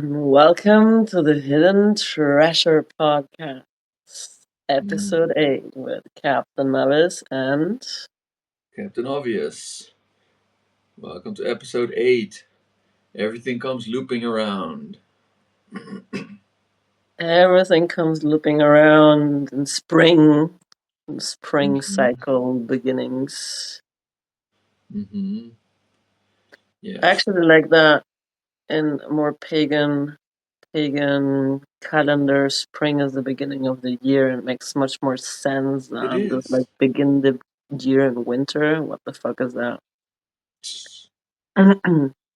Welcome to the Hidden Treasure Podcast, episode 8 with Captain Mavis and Captain Obvious. Welcome to episode 8. Everything comes looping around. everything comes looping around in spring cycle beginnings. Yes. I actually like that in more pagan calendar. Spring is the beginning of the year and makes much more sense It than just is. begin the year in winter. What the fuck is that?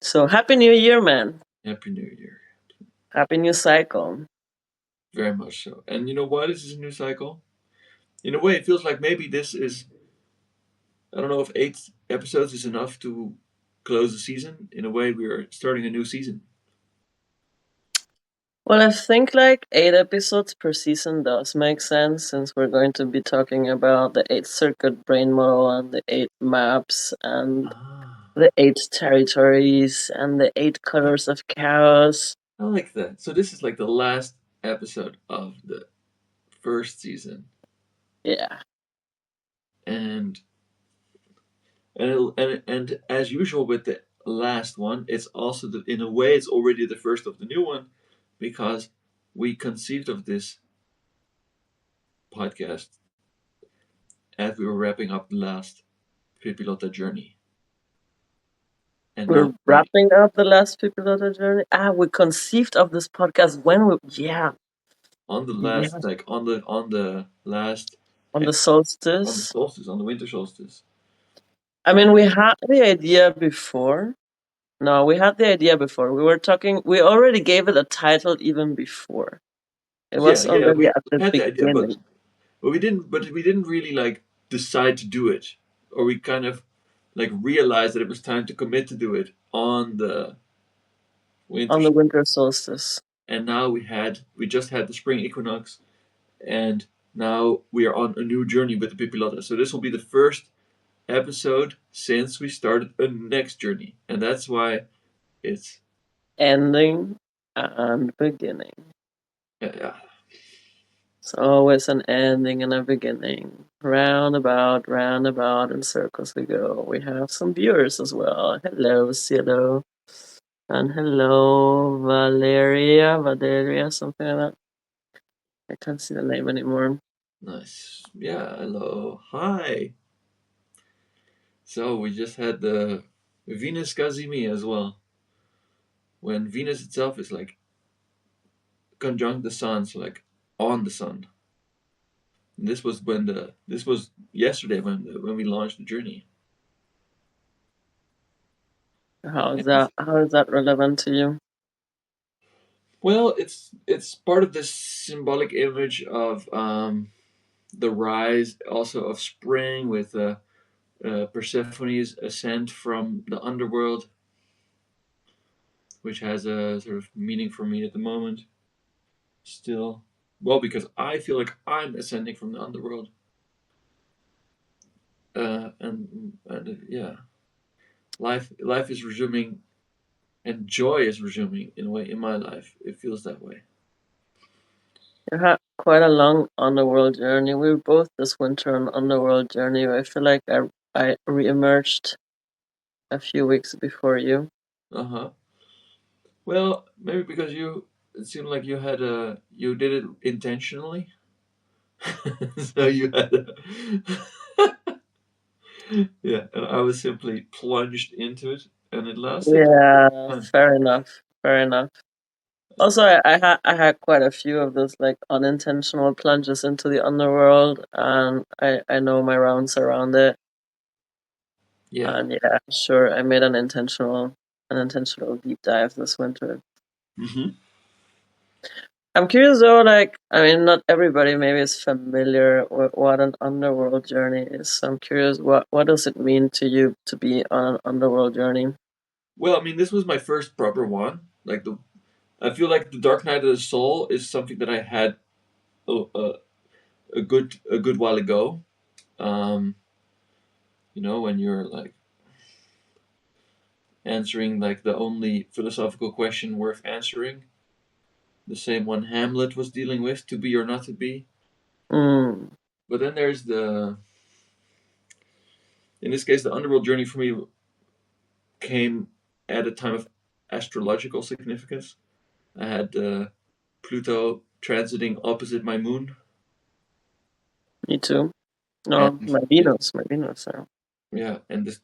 So happy new year, man. Happy New Year. Happy new cycle. Very much so. And you know why this is a new cycle? In a way, it feels like maybe this is. I don't know if 8 episodes is enough to close the season. In a way, we are starting a new season. Well, I think like 8 episodes per season does make sense since we're going to be talking about the 8 circuit brain model and the 8 maps and the 8 territories and the 8 colors of chaos. I like that. So this is like the last episode of the first season. Yeah. And and as usual with the last one, it's also in a way it's already the first of the new one, because we conceived of this podcast as we were wrapping up the last Pipilotta journey. And We're wrapping up the last people of the journey. We conceived of this podcast when on the last on the last on the solstice, on the winter solstice. I mean, we had the idea before. No, we had the idea before. We were talking. We already gave it a title even before. It was already we at the had the idea, beginning. but we didn't really like decide to do it, or we kind of like realized that it was time to commit to do it on the winter solstice. And now we just had the spring equinox, and now we are on a new journey with the Pipilotta. So this will be the first episode since we started a next journey, and that's why it's ending and beginning. Yeah. It's always an ending and a beginning. Roundabout, in circles we go. We have some viewers as well. Hello, Cielo. And hello, Valeria, something like that. I can't see the name anymore. Nice. Yeah, hello. Hi. So we just had the Venus Kazimi as well. When Venus itself is like conjunct the sun, so like on the sun. And this was yesterday when we launched the journey. How is that relevant to you? Well, it's part of this symbolic image of the rise, also of spring, with Persephone's ascent from the underworld, which has a sort of meaning for me at the moment. Still, well, because I feel like I'm ascending from the underworld, and yeah, life is resuming, and joy is resuming in a way in my life. It feels that way. You had quite a long underworld journey. We were both this winter on underworld journey. I feel like I re-emerged a few weeks before you. Well, maybe because it seemed like you did it intentionally. So you had yeah, and I was simply plunged into it, and it lasted. Yeah, fair enough. Also, I had quite a few of those like unintentional plunges into the underworld, and I know my rounds around it. Yeah. And yeah, sure, I made an intentional deep dive this winter. I'm curious though, like, I mean, not everybody maybe is familiar with what an underworld journey is. So I'm curious, what does it mean to you to be on an underworld journey? Well, I mean, this was my first proper one. I feel like the Dark Night of the Soul is something that I had a good while ago. When you're like answering like the only philosophical question worth answering, the same one Hamlet was dealing with, to be or not to be. Mm. But then there's in this case, the underworld journey for me came at a time of astrological significance. I had Pluto transiting opposite my moon, Me too. No, and my Venus, my Venus. yeah, and this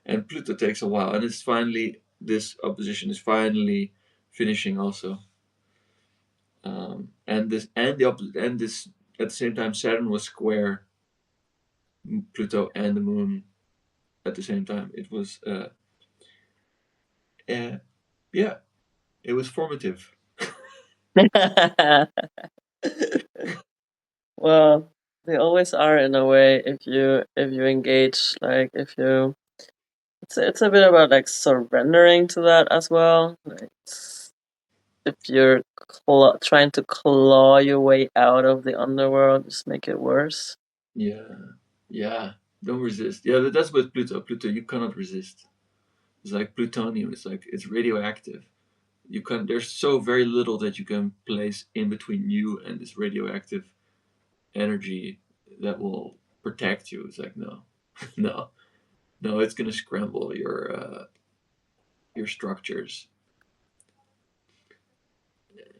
and Pluto takes a while, and it's finally this opposition is finally finishing also. And this and the opposite and this at the same time, Saturn was square Pluto and the Moon at the same time. It was yeah, it was formative. Well, they always are in a way if you engage, like if you it's a bit about like surrendering to that as well. Like if you're trying to claw your way out of the underworld, just make it worse. Yeah, yeah. Don't resist. Yeah, that's with Pluto. Pluto, you cannot resist. It's like plutonium. It's like it's radioactive. You can. There's so very little that you can place in between you and this radioactive energy that will protect you. It's like no, no, no. It's gonna scramble your structures.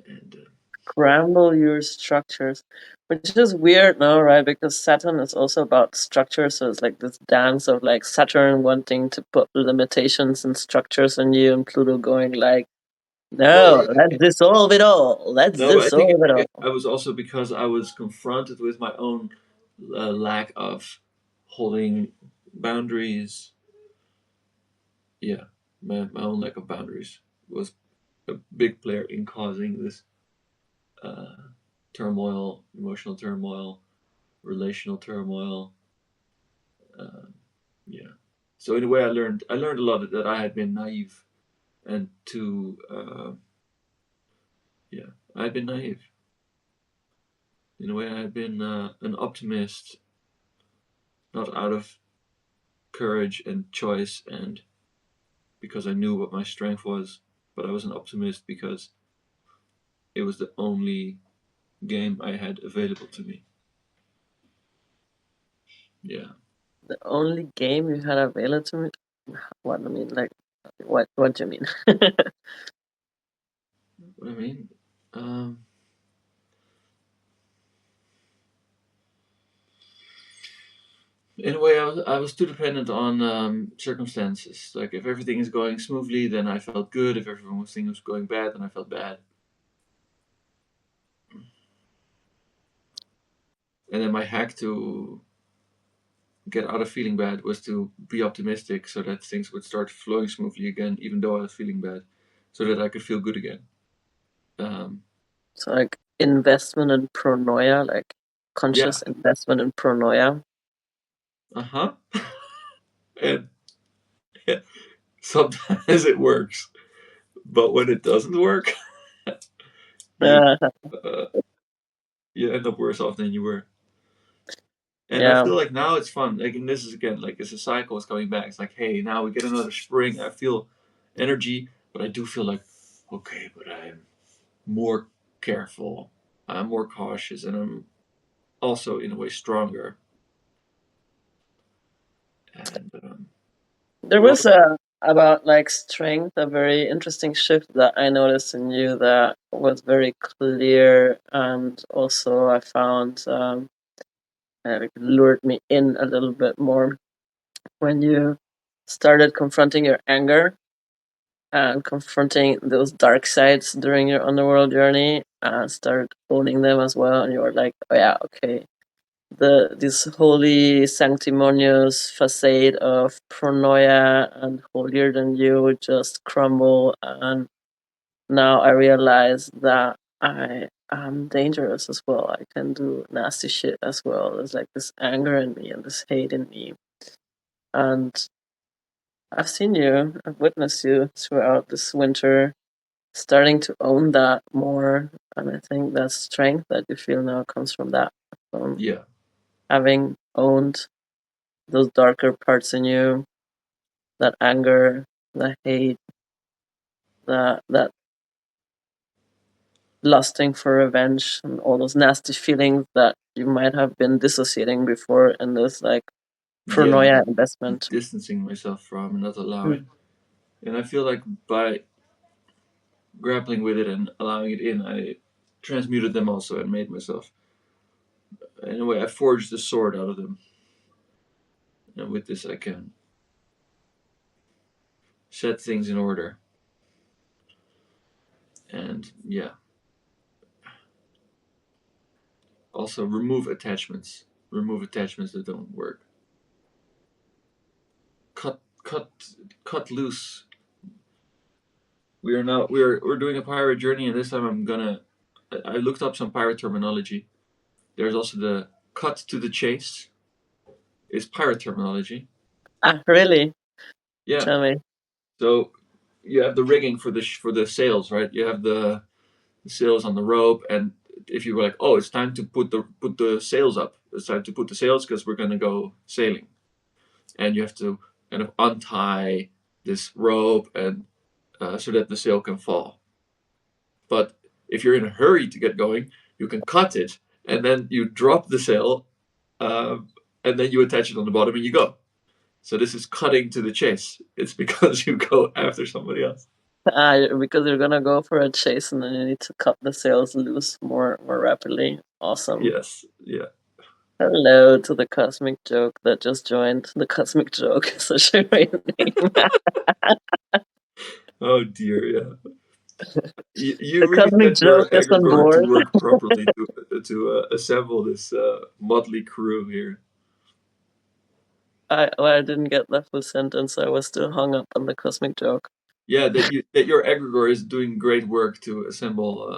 And Scramble your structures, which is weird now, right? Because Saturn is also about structure, so it's like this dance of like Saturn wanting to put limitations and structures on you, and Pluto going like, well, "No, let's dissolve it all. Let's no, but I think dissolve it all." I was also because I was confronted with my own lack of holding boundaries. Yeah, my own lack of boundaries was a big player in causing this uh, turmoil, emotional turmoil, relational turmoil. Uh, yeah. So in a way, I learned a lot that I had been naive and too. Yeah, I had been naive. In a way, I had been an optimist, not out of courage and choice and because I knew what my strength was, but I was an optimist because it was the only game I had available to me. Yeah. The only game you had available to me. What I mean, like, what do you mean? What I mean, um, in a way, I was too dependent on circumstances. Like if everything is going smoothly, then I felt good. If everything was going bad, then I felt bad. And then my hack to get out of feeling bad was to be optimistic, so that things would start flowing smoothly again, even though I was feeling bad, so that I could feel good again. Um, So like investment in pronoia, like yeah. conscious investment in pronoia. Uh huh. And yeah, sometimes it works, but when it doesn't work, you Uh, uh, you end up worse off than you were. And I yeah. feel like now it's fun. Like, and this is again like it's a cycle is coming back. It's like, hey, now we get another spring. I feel energy, but I do feel like, okay, but I'm more careful. I'm more cautious, and I'm also in a way stronger. And There well, was about like strength, a very interesting shift that I noticed in you that was very clear, and also I found like lured me in a little bit more when you started confronting your anger and confronting those dark sides during your underworld journey and started owning them as well. And you were like, oh yeah, okay, this holy sanctimonious facade of pronoia and holier than you just crumble, and now I realize that I am dangerous as well. I can do nasty shit as well. There's like this anger in me and this hate in me. And I've seen you, I've witnessed you throughout this winter starting to own that more. And I think that strength that you feel now comes from that, from yeah, having owned those darker parts in you, that anger, that hate, that lusting for revenge and all those nasty feelings that you might have been dissociating before in this like Yeah, paranoia investment. distancing myself from and not allowing. Mm. And I feel like by grappling with it and allowing it in, I transmuted them also and made myself. In a way, I forged a sword out of them. And with this, I can set things in order. And yeah, also remove attachments. Remove attachments that don't work. Cut, cut, cut loose. We're doing a pirate journey, and this time I'm gonna. I looked up some pirate terminology. There's also the cut to the chase. Is pirate terminology. Ah, really? Yeah. Tell me. So you have the rigging for the sails, right? You have the sails on the rope, and if you were like, oh, it's time to put the sails up. It's time to put the sails because we're gonna go sailing, and you have to kind of untie this rope and so that the sail can fall. But if you're in a hurry to get going, you can cut it, and then you drop the sail, and then you attach it on the bottom, and you go. So this is cutting to the chase. It's because you go after somebody else. Because you're gonna go for a chase and then you need to cut the sails loose more rapidly. Awesome. Yes. Yeah. Hello to the cosmic joke that just joined. The cosmic joke is such a great name. Oh dear. Yeah. You The really cosmic set your joke is on egregore to board. work properly to assemble this motley crew here. I didn't get the full sentence. I was still hung up on the cosmic joke. Yeah, that your egregore is doing great work to assemble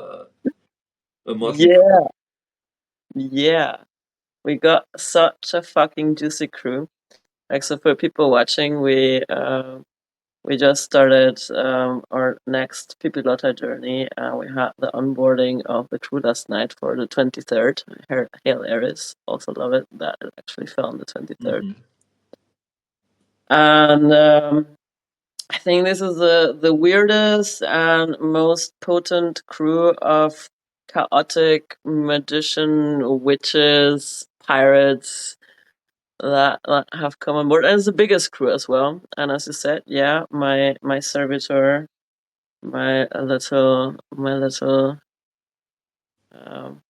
a motley crew. Yeah, yeah. We got such a fucking juicy crew. Like, so for people watching, we just started our next Pipilota journey. We had the onboarding of the crew last night for the 23rd. Hail Aries, also love it that it actually fell on the 23rd. Mm-hmm. And I think this is the weirdest and most potent crew of chaotic magician, witches, pirates that have come on board. And it's the biggest crew as well. And as you said, yeah, my servitor, my little um,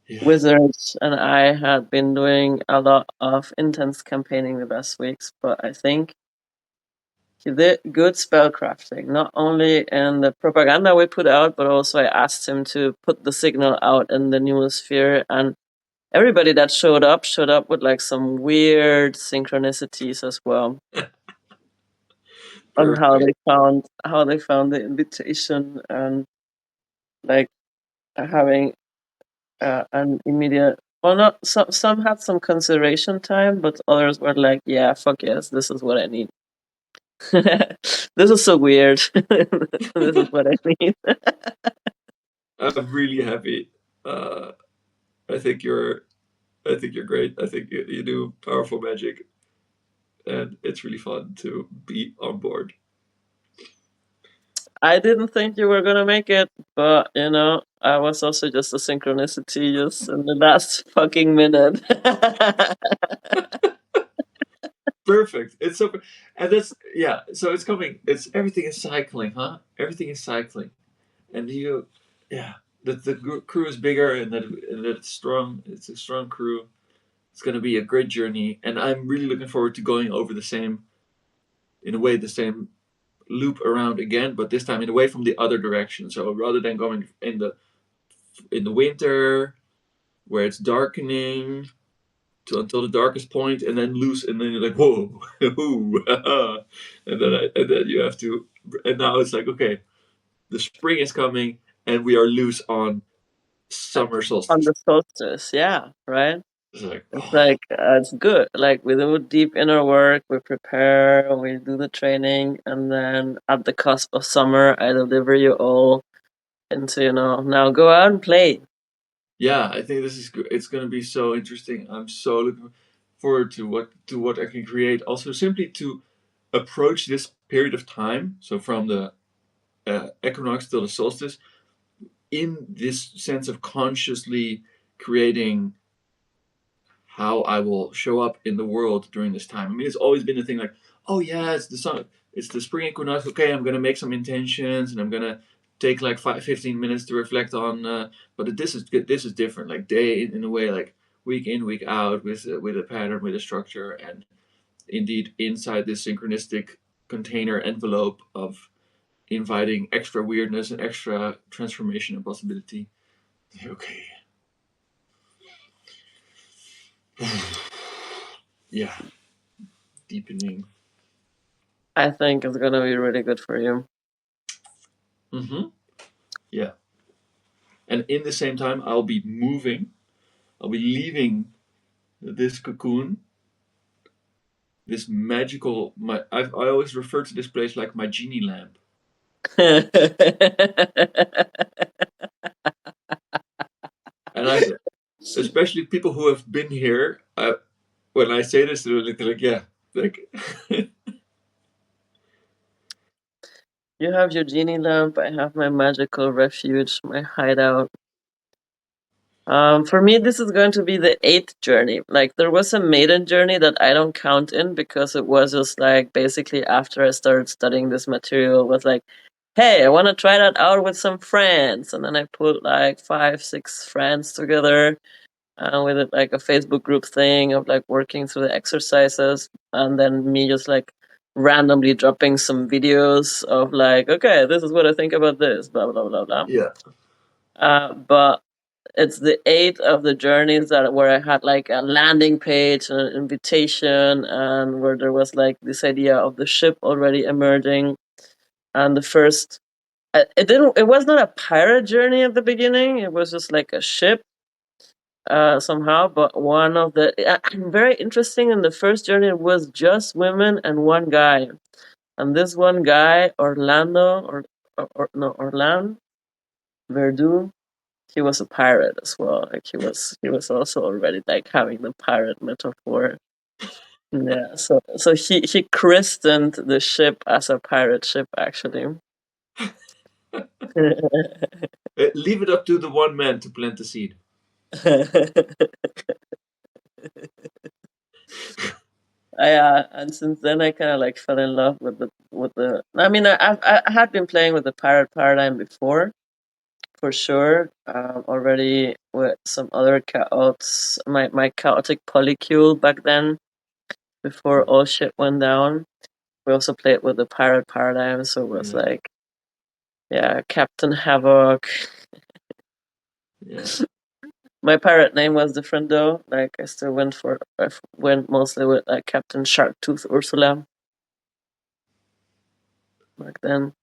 Yeah. wizards and I had been doing a lot of intense campaigning the last weeks, but I think he did good spell crafting, not only in the propaganda we put out, but also I asked him to put the signal out in the newosphere, and everybody that showed up with like some weird synchronicities as well on Perfect. how they found the invitation and like having an immediate, well, not some had some consideration time, but others were like, yeah, fuck yes, this is what I need. This is so weird. This is what I need. I'm really happy. Uh, I think you're I think you're great. I think you do powerful magic, and it's really fun to be on board. I didn't think you were gonna make it, but I was also just a synchronicity just in the last fucking minute. Perfect. It's so, and that's yeah. So it's coming. It's everything is cycling, huh? Everything is cycling, and you, yeah. The crew is bigger, and that it's strong. It's a strong crew. It's gonna be a great journey, and I'm really looking forward to going over the same, in a way, the same loop around again, but this time in a way from the other direction. So rather than going in the winter where it's darkening to until the darkest point and then loose and then you're like whoa and then you have to, and now it's like okay, the spring is coming and we are loose on summer On solstice. the solstice, yeah, right? It's like It's oh like it's good. Like we do deep inner work, we prepare, we do the training, and then at the cusp of summer, I deliver you all into now go out and play. yeah, I think this is good. It's going to be so interesting. I'm so looking forward to what I can create, also simply to approach this period of time, so from the equinox till the solstice, in this sense of consciously creating how I will show up in the world during this time. I mean, it's always been a thing like, oh yeah, it's the sun, it's the spring equinox. Okay, I'm gonna make some intentions, and I'm gonna take like 15 minutes to reflect on. But this is good. This is different. Like day in a way, like week in, week out, with a pattern, with a structure, and indeed inside this synchronistic container envelope of inviting extra weirdness and extra transformation and possibility. Okay. Yeah, deepening. I think it's gonna be really good for you. Mm-hmm. Yeah. And in the same time, I'll be moving. I'll be leaving this cocoon, this magical. I always refer to this place like my genie lamp. And I, especially people who have been here, when I say this, they're like, yeah, like. You have your genie lamp, I have my magical refuge, my hideout. For me, this is going to be the 8th journey. Like, there was a maiden journey that I don't count in because it was just like basically after I started studying this material, was like, hey, I want to try that out with some friends. And then I put like 5, 6 friends together with it, like a Facebook group thing of like working through the exercises. And then me just like randomly dropping some videos of like, okay, this is what I think about this, blah, blah, blah, blah. Yeah. But it's the 8th of the journeys that where I had like a landing page and an invitation, and where there was like this idea of the ship already emerging. And the first, it was not a pirate journey at the beginning. It was just like a ship, somehow. But one of the very interesting in the first journey was just women and one guy, and this one guy, Orlando, or no, Orlando Verdu, he was a pirate as well. Like he was also already like having the pirate metaphor. Yeah, so he christened the ship as a pirate ship actually. Leave it up to the one man to plant the seed. And since then I kind of like fell in love with the. I mean, I had been playing with the pirate paradigm before, for sure. Already with some other chaots, my chaotic polycule back then, before all shit went down. We also played with the pirate paradigm, so it was Yeah. like, yeah, Captain Havoc. Yeah. My pirate name was different though. Like I still went mostly with like Captain Sharktooth Ursula back then.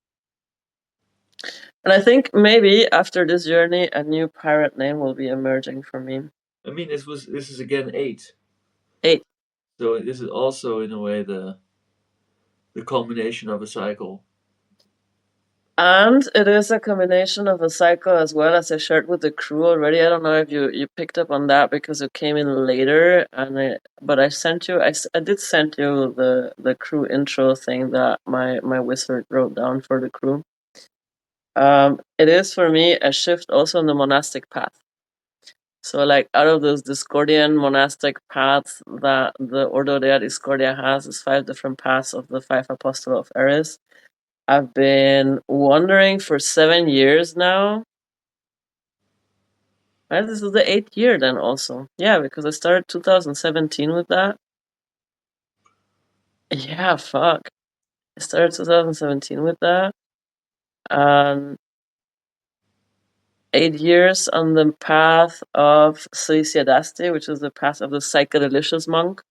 And I think maybe after this journey, a new pirate name will be emerging for me. I mean, this is again 8. 8. So this is also in a way the culmination of a cycle. And it is a combination of a cycle as well, as I shared with the crew already. I don't know if you picked up on that because it came in later, but I sent you. I did send you the crew intro thing that my wizard wrote down for the crew. It is for me a shift also in the monastic path. So like out of those Discordian monastic paths that the Ordo Dea Discordia has, is 5 different paths of the 5 Apostle of Eris. I've been wondering for 7 years now. Right, this is the 8th year then also. Yeah, because I started 2017 with that. Yeah, fuck. I started 2017 with that. And 8 years on the path of Suicidasti, which is the path of the psychedelicious monk,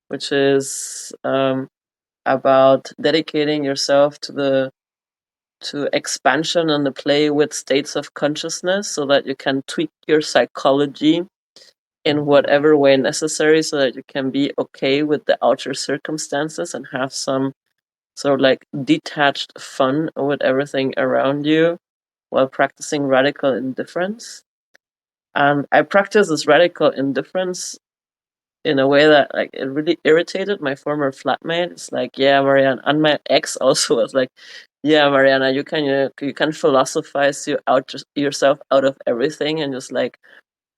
which is about dedicating yourself to expansion and the play with states of consciousness so that you can tweak your psychology in whatever way necessary so that you can be okay with the outer circumstances and have some sort of like detached fun with everything around you while practicing radical indifference. And I practice this radical indifference in a way that like it really irritated my former flatmate. It's like, yeah, Mariana, and my ex also was like, yeah, Mariana, you can philosophize yourself out of everything and just like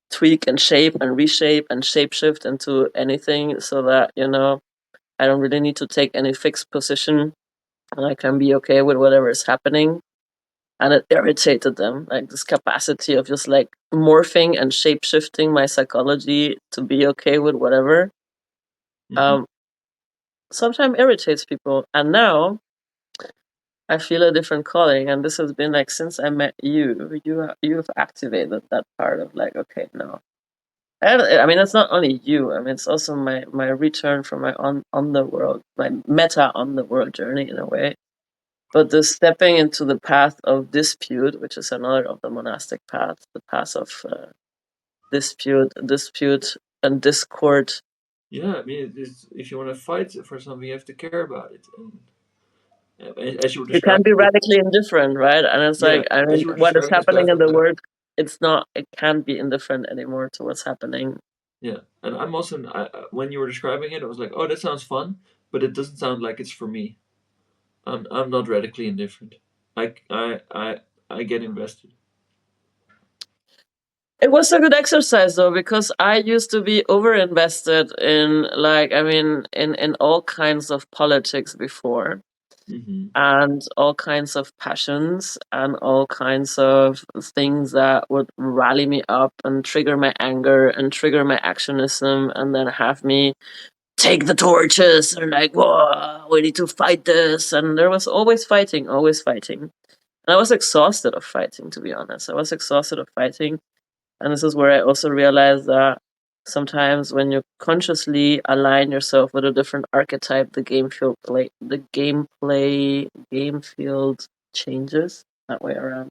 tweak and shape and reshape and shapeshift into anything so that I don't really need to take any fixed position and I can be okay with whatever is happening. And it irritated them, like this capacity of just like morphing and shape shifting my psychology to be okay with whatever. Mm-hmm. Um, Sometimes irritates people. And now I feel a different calling, and this has been like since I met you. You've activated that part of like, okay, no. I mean, it's not only you. I mean, it's also my return from my on the world, my meta on the world journey in a way. But the stepping into the path of dispute, which is another of the monastic paths, the path of dispute, and discord. Yeah, I mean, if you want to fight for something, you have to care about it. And as you were You can describing be it, radically indifferent, right? And it's yeah, like, I as mean, you were what is describing this happening path, I in was the like, world, it can't be indifferent anymore to what's happening. yeah. And I'm also, when you were describing it, I was like, oh, that sounds fun, but it doesn't sound like it's for me. I'm not radically indifferent. I, I, I, I get invested. It was a good exercise though, because I used to be over invested in like, I mean, in all kinds of politics before, Mm-hmm. and all kinds of passions and all kinds of things that would rally me up and trigger my anger and trigger my actionism and then have me take the torches and like, whoa, we need to fight this. And there was always fighting, always fighting. And I was exhausted of fighting, to be honest. I was exhausted of fighting. And this is where I also realized that sometimes when you consciously align yourself with a different archetype, game field changes that way around.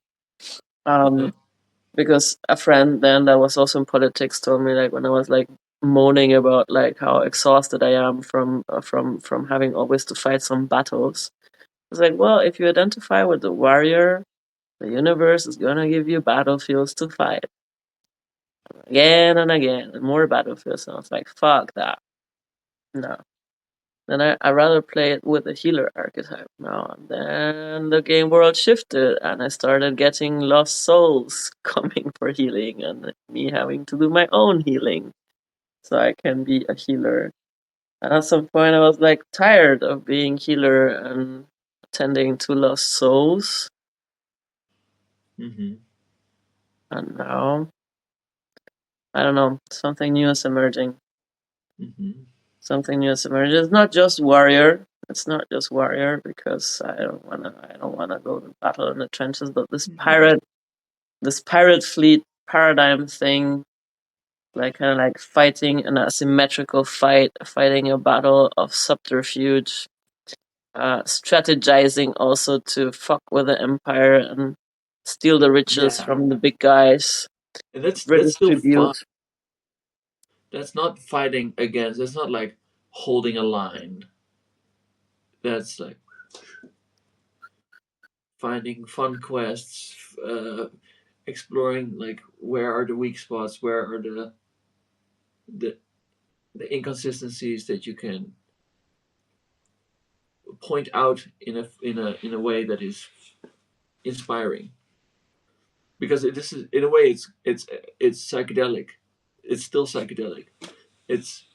Yeah. Um, because a friend then that was also in politics told me like when I was like moaning about like how exhausted I am from having always to fight some battles. It's like, well, if you identify with the warrior, the universe is gonna give you battlefields to fight again and again, and more battlefields. And I was like, fuck that. No. Then I rather play it with the healer archetype now. And then the game world shifted, and I started getting lost souls coming for healing, and me having to do my own healing so I can be a healer. And at some point, I was like tired of being healer and tending to lost souls. Mm-hmm. And now, I don't know, something new is emerging. Mm-hmm. Something new is emerging. It's not just warrior. It's not just warrior because I don't wanna go to battle in the trenches. But this pirate fleet paradigm thing, like kind of like fighting an asymmetrical fight, fighting a battle of subterfuge, strategizing also to fuck with the empire and steal the riches Yeah, from the big guys, and that's still fun. redistribute. That's not fighting against. That's not like holding a line. That's like finding fun quests, exploring like where are the weak spots, where are the the inconsistencies that you can point out in a way that is inspiring. Because this is in a way it's psychedelic. It's still psychedelic. It's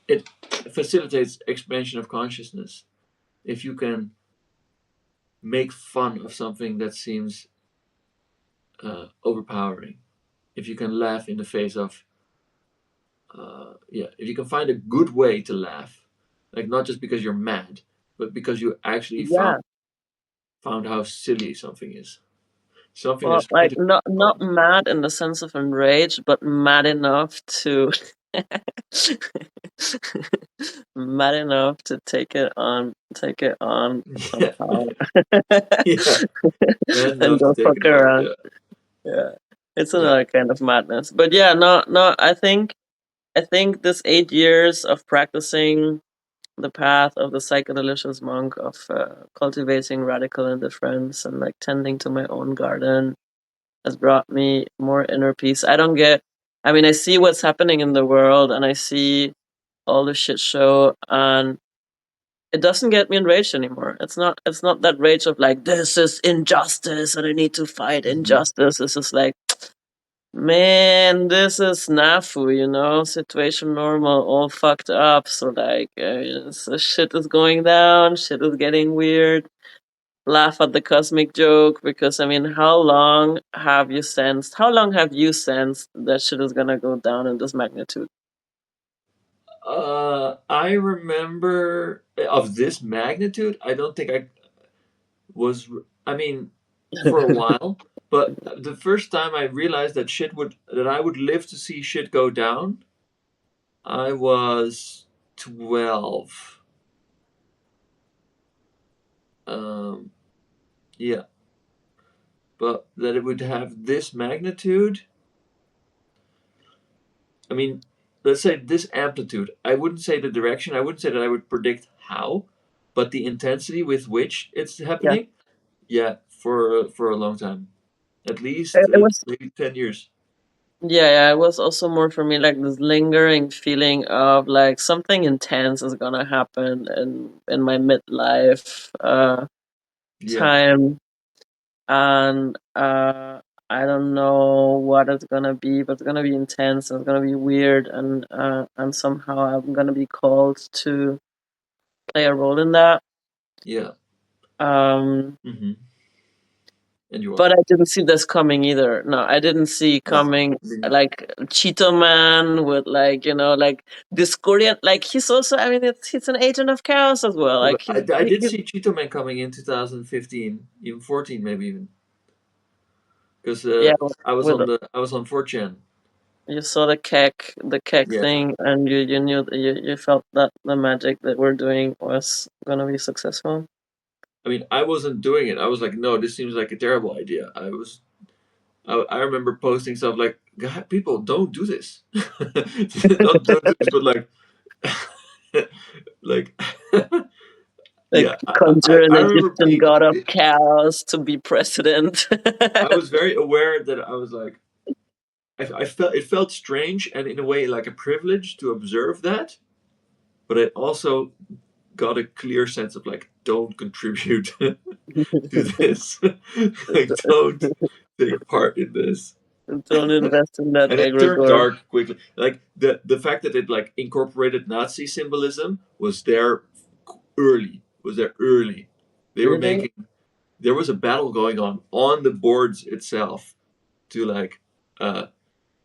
it facilitates expansion of consciousness if you can make fun of something that seems overpowering. If you can laugh in the face of, yeah, if you can find a good way to laugh, like not just because you're mad, but because you actually Yeah, found how silly something is. Something well, that's like critically not fun. mad in the sense of enraged, but mad enough to mad enough to take it on Yeah, somehow, yeah, man and enough to go take fuck it on. around. Yeah, Yeah, it's yeah. another kind of madness. But yeah, no. I think this 8 years of practicing the path of the psychodelicious monk of cultivating radical indifference and like tending to my own garden has brought me more inner peace. I mean, I see what's happening in the world, and I see all the shit show, and it doesn't get me enraged anymore. It's not that rage of like, this is injustice and I need to fight Hmm. injustice. It's just like, man, this is nafu, situation normal, all fucked up. So like, so shit is going down, shit is getting weird. Laugh at the cosmic joke, because I mean, how long have you sensed that shit is gonna go down in this magnitude? I remember of this magnitude. I don't think I was. I mean, for a while, but the first time I realized that I would live to see shit go down, I was 12. Um, yeah, but that it would have this magnitude. I mean, let's say this amplitude. I wouldn't say the direction. I wouldn't say that I would predict how, but the intensity with which it's Yeah. happening. Yeah, for a long time, at least It was, maybe 10 years. yeah, it was also more for me like this lingering feeling of like something intense is gonna happen in my midlife Yeah, time, and I don't know what it's gonna be, but it's gonna be intense and it's gonna be weird, and somehow I'm gonna be called to play a role in that. yeah. Um, Hmm. And you are. but I didn't see this coming either. No, I didn't see No, coming I mean, like Cheeto Man with like, like Discordian. Like he's also, I mean, he's an agent of chaos as well. but Like I did see Cheeto Man coming in 2015, even 14, maybe even, because yeah, with I was on 4chan. you saw the kek Yeah, thing, and you knew that you felt that the magic that we're doing was gonna be successful. I mean, I wasn't doing it. I was like, no, this seems like a terrible idea. I remember posting stuff like, God, people, don't do this. Not don't do this, but like, like, Like yeah, conjure an I remember Egyptian being, god of chaos to be president. I was very aware that I was like, I felt it felt strange and in a way like a privilege to observe that, but I also got a clear sense of like, don't contribute to this, like, don't take part in this. Don't invest in that And it turned egregore. dark quickly. Like the fact that it like incorporated Nazi symbolism was there early. Was there early? They were Really? making. There was a battle going on the boards itself to like uh,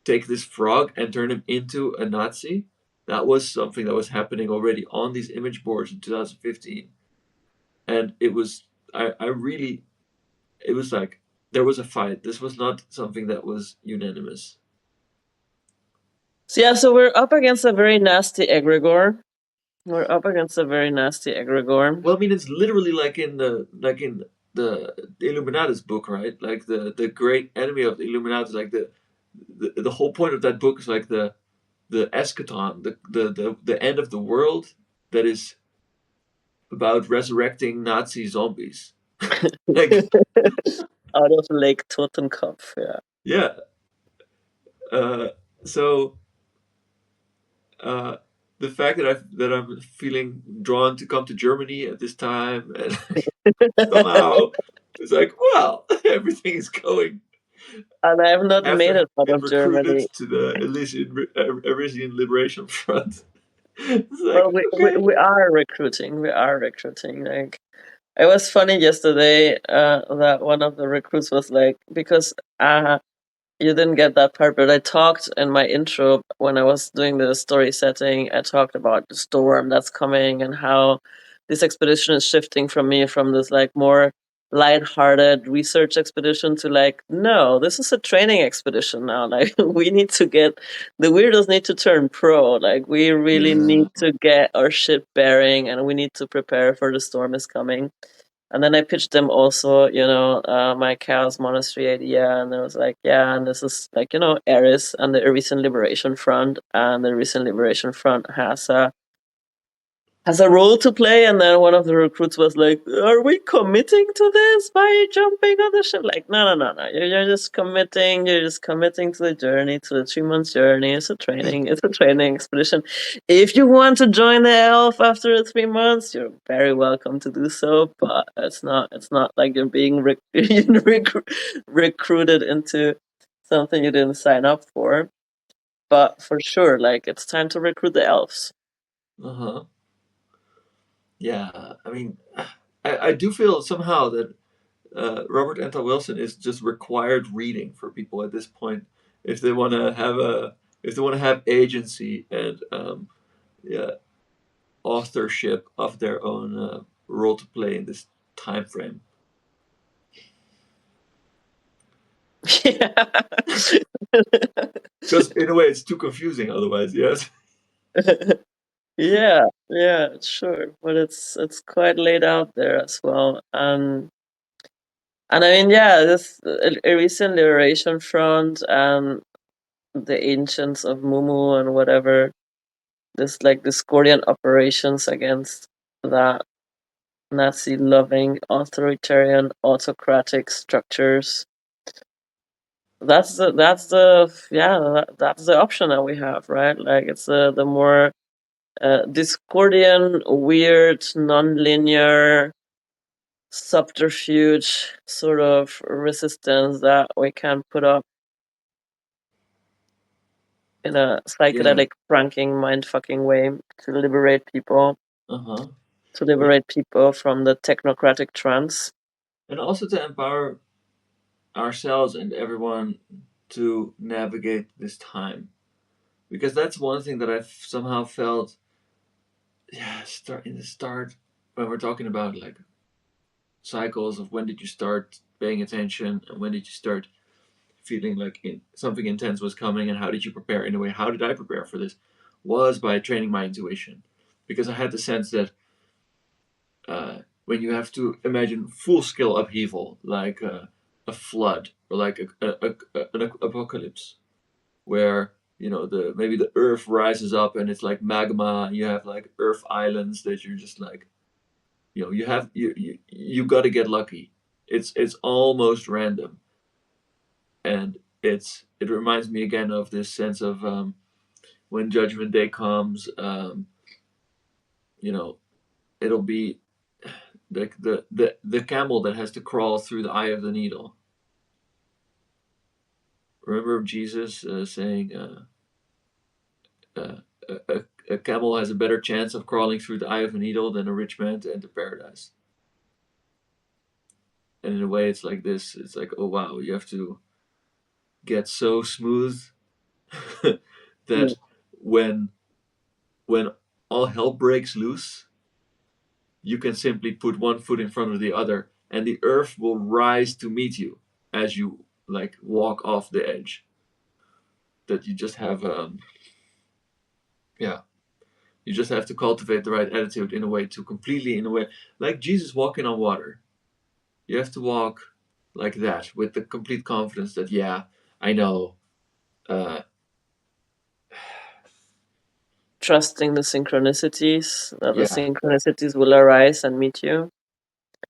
take this frog and turn him into a Nazi. That was something that was happening already on these image boards in 2015, and it was. I really. It was like there was a fight. This was not something that was unanimous. So yeah, so we're up against a very nasty egregore. We're up against a very nasty egregore. Well, I mean, it's literally like in the Illuminatus book, right? Like the great enemy of the Illuminatus, like the whole point of that book is like the eschaton, the end of the world that is about resurrecting Nazi zombies. Like, Out of Lake Totenkopf, yeah. yeah. Uh, so uh, the fact that I'm feeling drawn to come to Germany at this time, and somehow it's like, well, everything is going And I have not made after it out being of recruited Germany. to the Elysian Liberation Front. It's like, Well, we, we, okay. we are recruiting. We are recruiting. Like, it was funny yesterday that one of the recruits was like, because you didn't get that part, but I talked in my intro when I was doing the story setting. I talked about the storm that's coming and how this expedition is shifting from me from this like more light-hearted research expedition to like, no, this is a training expedition now. Like we need to get the weirdos need to turn pro. Like we really Yeah. need to get our shit bearing, and we need to prepare for the storm is coming. And then I pitched them also, my Chaos Monastery idea, and I was like, yeah, and this is like, Eris and the Arisen Liberation Front, and the Arisen Liberation Front has has a role to play, and then one of the recruits was like, "Are we committing to this by jumping on the ship?" Like, no. You're just committing. You're just committing to the journey, to the 3 month journey. It's a training. It's a training expedition. If you want to join the elf after the 3 months, you're very welcome to do so. But it's not. It's not like you're being recruited into something you didn't sign up for. But for sure, like it's time to recruit the elves. Uh huh. Yeah. I mean, I do feel somehow that Robert Anton Wilson is just required reading for people at this point if they want to have agency and yeah, authorship of their own role to play in this time frame. Yeah. Because in a way, it's too confusing otherwise. Yes. Yeah, sure. But it's quite laid out there as well. And I mean, yeah, this a recent liberation front and the ancients of Mumu and whatever, this like Discordian operations against that Nazi loving authoritarian autocratic structures. That's the option that we have, right? Like it's the more Discordian, weird, non-linear subterfuge sort of resistance that we can put up in a Yeah. psychedelic, pranking, mind-fucking way to liberate people, Uh huh. from the technocratic trance. And also to empower ourselves and everyone to navigate this time, because that's one thing that I've somehow felt. Yeah, start in the start when we're talking about like cycles of when did you start paying attention and when did you start feeling like something intense was coming, and how did you prepare? In a way, how did I prepare for this? Was by training my intuition, because I had the sense that when you have to imagine full scale upheaval, like a flood or like an apocalypse, where the maybe the earth rises up and it's like magma, and you have like earth islands that you're just like, you got to get lucky. It's almost random, and it reminds me again of this sense of when Judgment Day comes, you know, it'll be like the camel that has to crawl through the eye of the needle. Remember Jesus saying, a camel has a better chance of crawling through the eye of a needle than a rich man to enter paradise. And in a way, it's like this. It's like, oh wow, you have to get so smooth that Mm. when when all hell breaks loose, you can simply put one foot in front of the other, and the earth will rise to meet you as you like walk off the edge. That you just have, yeah, you just have to cultivate the right attitude in a way to completely, in a way, like Jesus walking on water. You have to walk like that with the complete confidence that, yeah, I know. Uh, Trusting the synchronicities, that the yeah, synchronicities will arise and meet you.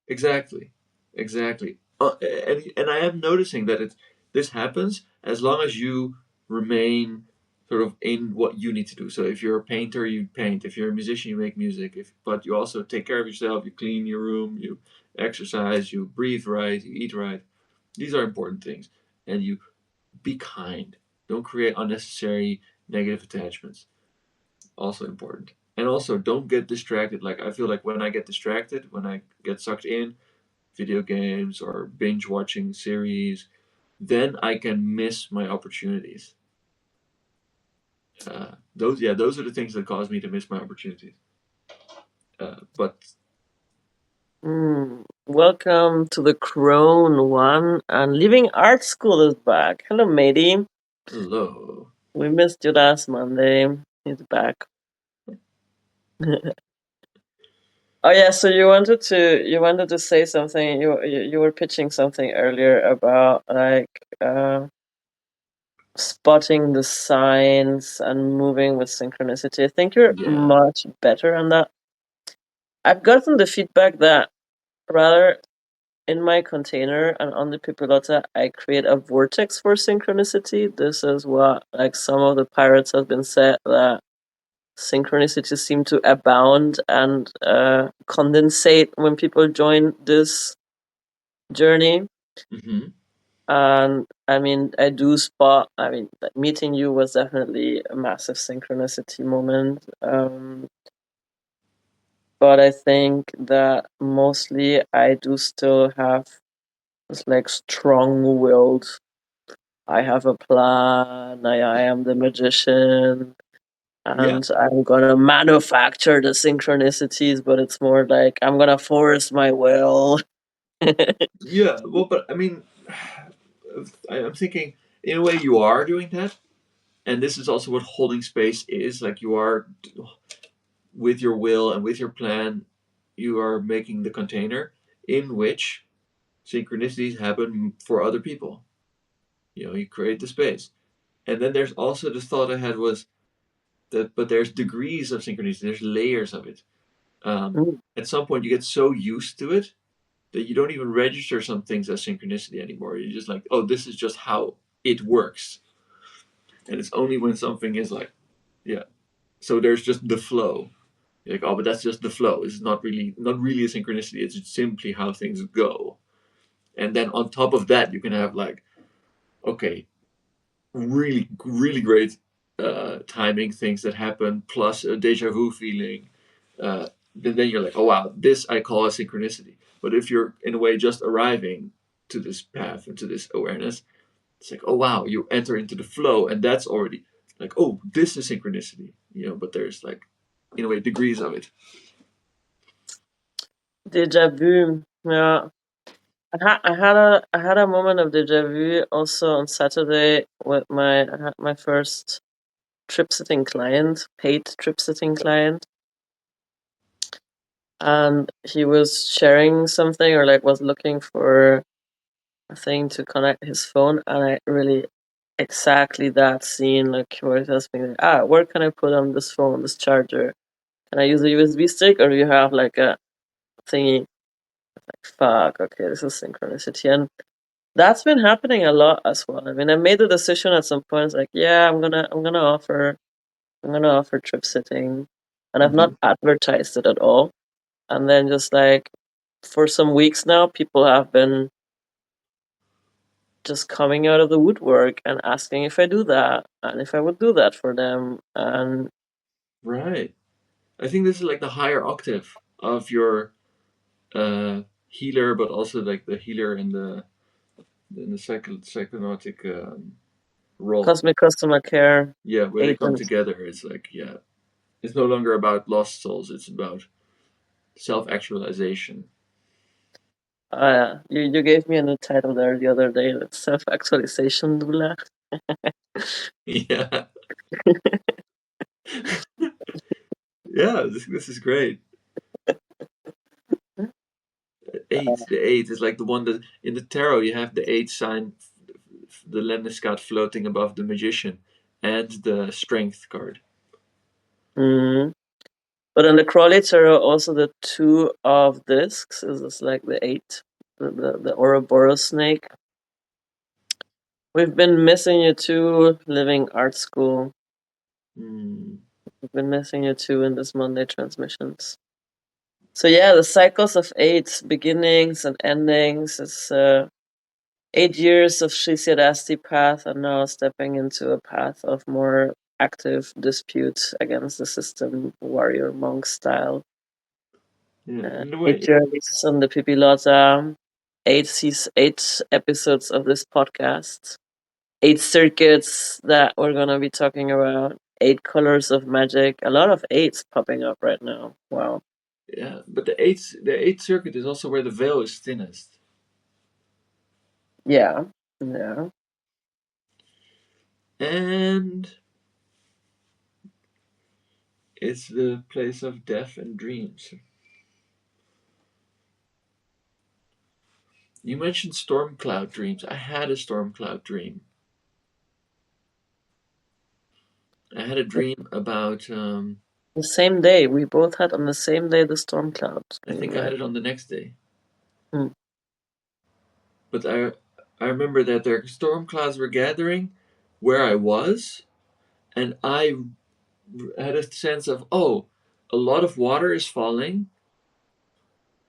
exactly, exactly. And I am noticing that this happens as long as you remain sort of in what you need to do. So if you're a painter, you paint. If you're a musician, you make music. But you also take care of yourself. You clean your room. You exercise. You breathe right. You eat right. These are important things. And you be kind. Don't create unnecessary negative attachments. Also important. And also don't get distracted. Like I feel like when I get distracted, when I get sucked in, video games or binge watching series, then I can miss my opportunities. Those are the things that cause me to miss my opportunities. But Welcome to the Crone one, and Leaving Art School is back. Hello, matey. hello. We missed you last Monday. He's back. Oh yeah, so you wanted to say something. You were pitching something earlier about like spotting the signs and moving with synchronicity. I think you're Yeah, much better on that. I've gotten the feedback that rather in my container and on the Pipilota, I create a vortex for synchronicity. This is what like some of the pirates have been said that synchronicities seem to abound and condensate when people join this journey. Mm-hmm. And I mean, I do spot. I mean, meeting you was definitely a massive synchronicity moment. But I think that mostly I do still have this like strong-willed. I have a plan. I am the magician, Yeah. and I'm gonna manufacture the synchronicities. But it's more like I'm gonna force my will. Yeah. Well, but I mean, I'm thinking in a way you are doing that, and this is also what holding space is. Like you are with your will and with your plan, you are making the container in which synchronicities happen for other people. You know, you create the space. And then there's also the thought I had was that, but there's degrees of synchronicity, there's layers of it. At some point, you get so used to it that you don't even register some things as synchronicity anymore. You're just like, oh, this is just how it works. And it's only when something is like, yeah. So there's just the flow. You're like, oh, but that's just the flow. It's not really a synchronicity. It's simply how things go. And then on top of that, you can have like, okay, really, really great timing, things that happen, plus a deja vu feeling. Then you're like, oh wow, this I call a synchronicity. But if you're in a way just arriving to this path and to this awareness, it's like, oh wow, you enter into the flow, and that's already like, oh, this is synchronicity, you know. But there's like, in a way, degrees of it. Deja vu. Yeah. I had a moment of deja vu also on Saturday with I had my first trip sitting client, paid trip sitting client, and he was sharing something or like was looking for a thing to connect his phone, and I really exactly that scene like where he tells me like, where can I put on this phone, this charger? Can I use a USB stick or do you have like a thingy? Fuck, okay, this is synchronicity. And that's been happening a lot as well. I mean, I made the decision at some point, like, yeah, I'm gonna offer trip sitting, and I've Mm-hmm. not advertised it at all. And then just like for some weeks now, people have been just coming out of the woodwork and asking if I do that and if I would do that for them. And Right. I think this is like the higher octave of your healer, but also like the healer in the psychonautic role. cosmic customer care Yeah, where they come agent. together, it's like, yeah, it's no longer about lost souls. It's about self-actualization. You gave me a new title there the other day. That's self-actualization doula. Yeah, yeah. This is great. The eight is like the one that in the tarot you have the eight sign, the lemniscat floating above the magician, and the strength card. Mm. But in the Crawley Tarot, also the two of discs is this like the eight, the Ouroboros snake. We've been missing you too, living art school. Hmm. We've been missing you too in this Monday transmissions. So yeah, the cycles of eight beginnings and endings is 8 years of Shishirasti path, and now stepping into a path of more active dispute against the system, warrior monk style. Yeah, in a Eight way. journeys on the Pipilota, eight episodes of this podcast, eight circuits that we're gonna be talking about, eight colors of magic. A lot of eights popping up right now. Wow. Yeah, but the eighth circuit is also where the veil is thinnest, Yeah. Yeah. and it's the place of death and dreams. You mentioned storm cloud dreams. I had a storm cloud dream. I had a dream about The same day. We both had on the same day the storm clouds. I think I had it on the next day. Hmm. But I remember that their storm clouds were gathering where I was, and I had a sense of, oh, a lot of water is falling.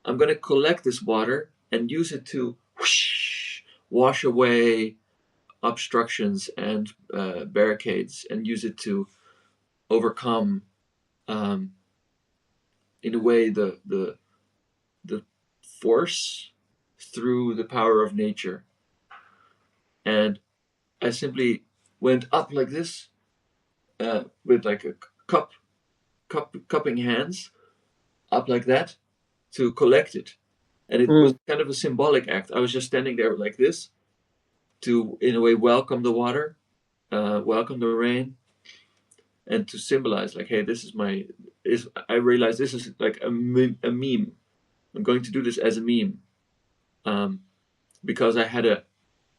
I'm going to collect this water and use it to whoosh, wash away obstructions and barricades, and use it to overcome, um, in a way, the force through the power of nature. And I simply went up like this, with like a cupping hands up like that to collect it. And it was Hmm. kind of a symbolic act. I was just standing there like this to, in a way, welcome the water, welcome the rain, and to symbolize, like, hey, this is my. Is I realize this is like a meme. I'm going to do this as a meme, um, because I had a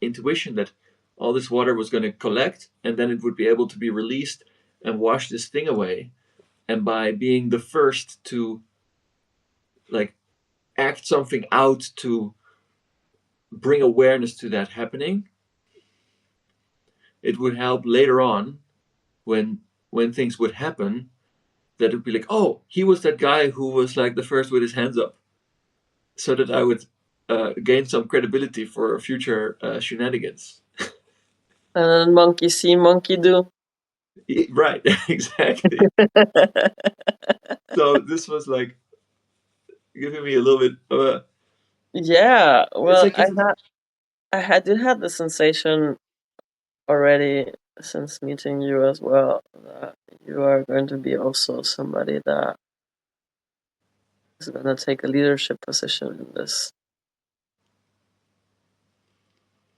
intuition that all this water was going to collect, and then it would be able to be released and wash this thing away. And by being the first to, like, act something out to bring awareness to that happening, it would help later on when things would happen, that it would be like, oh, he was that guy who was like the first with his hands up, so that I would gain some credibility for future shenanigans. And then monkey see, monkey do. Right, exactly. So this was like giving me a little bit of a. Yeah, It's well, like if did have the sensation already since meeting you as well that you are going to be also somebody that is going to take a leadership position in this.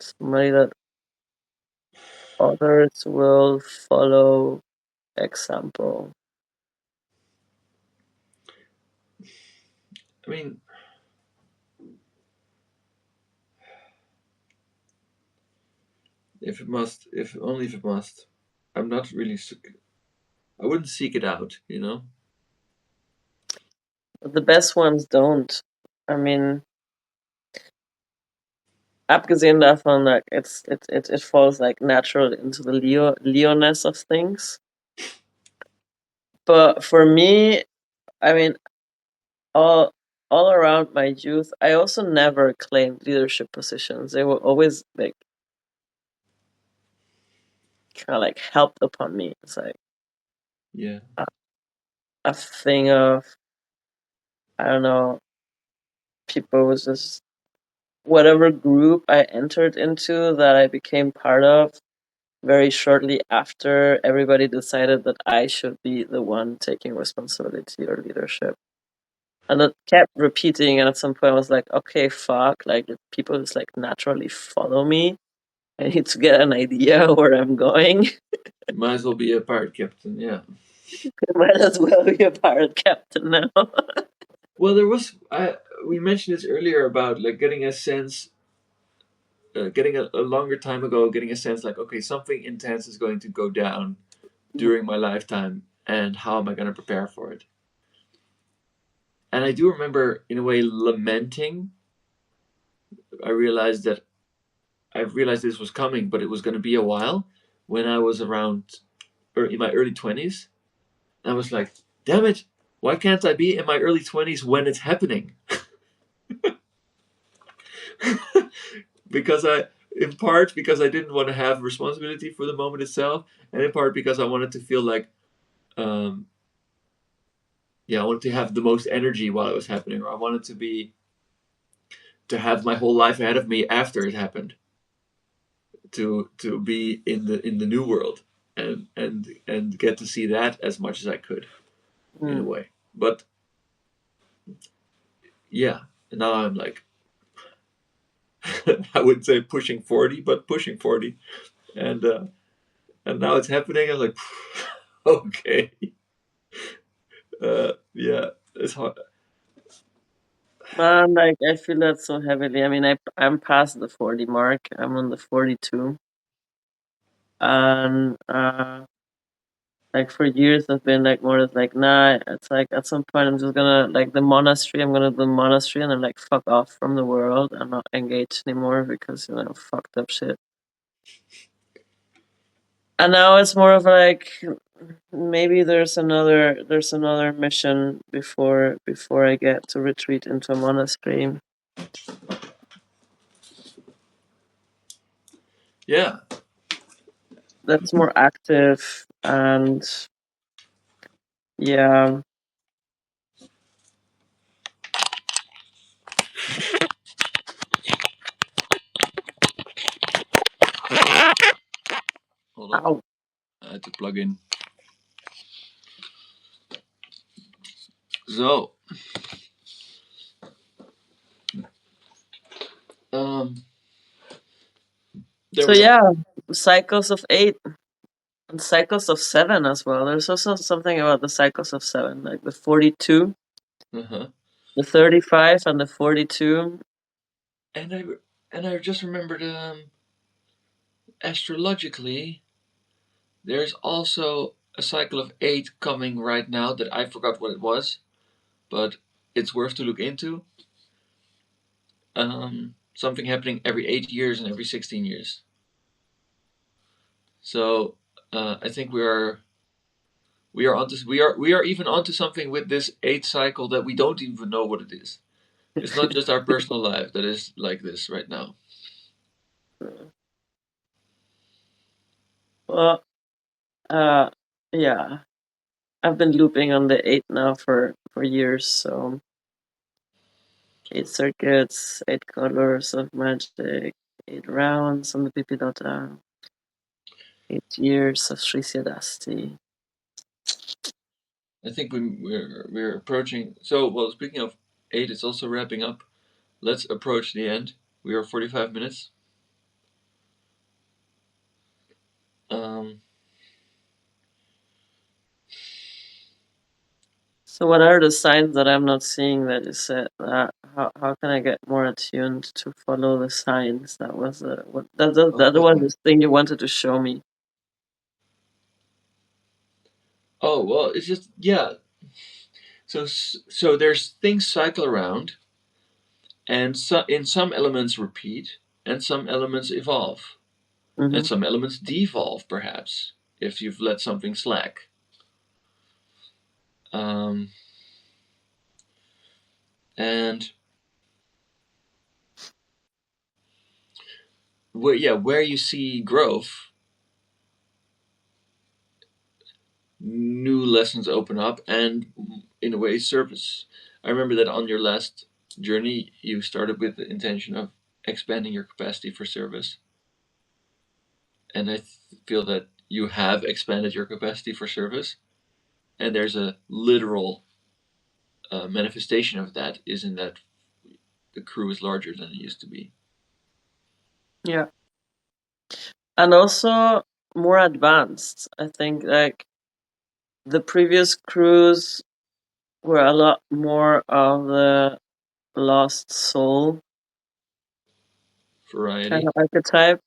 Somebody that others will follow example. I mean, if it must, if only if it must. I'm not really. I wouldn't seek it out, you know. But the best ones don't. I mean, abgesehen davon, like it falls like natural into the Leoness of things. But for me, I mean, all all around my youth, I also never claimed leadership positions. They were always like kind of like helped upon me. It's like Yeah. a thing of, I don't know, people was just whatever group I entered into that I became part of very shortly after everybody decided that I should be the one taking responsibility or leadership. And it kept repeating, and at some point I was like, okay, fuck, like if people just like naturally follow me, I need to get an idea where I'm going. You might as well be a pirate captain, yeah. I might as well be a pirate captain now. Well, there was. We mentioned this earlier about like getting a sense, getting a longer time ago, getting a sense like, okay, something intense is going to go down during my lifetime, and how am I going to prepare for it? And I do remember, in a way, lamenting. I realized that I realized this was coming, but it was going to be a while. When I was around, or in my early 20s, I was like, damn it, why can't I be in my early 20s when it's happening? Because in part because I didn't want to have responsibility for the moment itself, and in part because I wanted to feel like, um, yeah, I wanted to have the most energy while it was happening, or I wanted to have my whole life ahead of me after it happened, to be in the new world, and get to see that as much as I could, in a Mm. way. But yeah, now I'm like, I wouldn't say pushing 40, but pushing 40, and now it's happening. I'm like, okay, yeah, it's hard. Man, like I feel that so heavily. I mean, I'm past the 40 mark. I'm on the 42, and Like for years, I've been like more like, nah. It's like at some point, I'm just gonna like the monastery. I'm gonna do the monastery and then like fuck off from the world and not engage anymore because fucked up shit. And now it's more of like maybe there's another mission before I get to retreat into a monastery. Yeah. That's more active and yeah. Hold on. Ow. I had to plug in. So, um, there So we are. yeah, cycles of 8 and cycles of 7 as well. There's also something about the cycles of 7, like the 42, Uh-huh. the 35, and the 42. And I just remembered, astrologically, there's also a cycle of 8 coming right now that I forgot what it was, but it's worth to look into. Something happening every 8 years and every 16 years. So I think we are even onto something with this 8 cycle that we don't even know what it is. It's not just our personal life that is like this right now. Well, uh, yeah. I've been looping on the 8 now for years, so 8 circuits, 8 colors of magic, 8 rounds on the PP Dota, 8 years of Sri Siddhasti. I think we're approaching. So well, speaking of 8, it's also wrapping up. Let's approach the end. We are 45 minutes. Um, So what are the signs that I'm not seeing that you said? How can I get more attuned to follow the signs? That was that was the thing you wanted to show me. oh well, it's just yeah. So there's things cycle around, and in some elements repeat, and some elements evolve, and Mm-hmm. some elements devolve perhaps if you've let something slack. Um, and where you see growth, new lessons open up, and in a way, service. I remember that on your last journey, you started with the intention of expanding your capacity for service, and I feel that you have expanded your capacity for service, and there's a literal manifestation of that is in that the crew is larger than it used to be. Yeah, and also more advanced. I think like the previous crews were a lot more of the lost soul kind Variety. of archetype,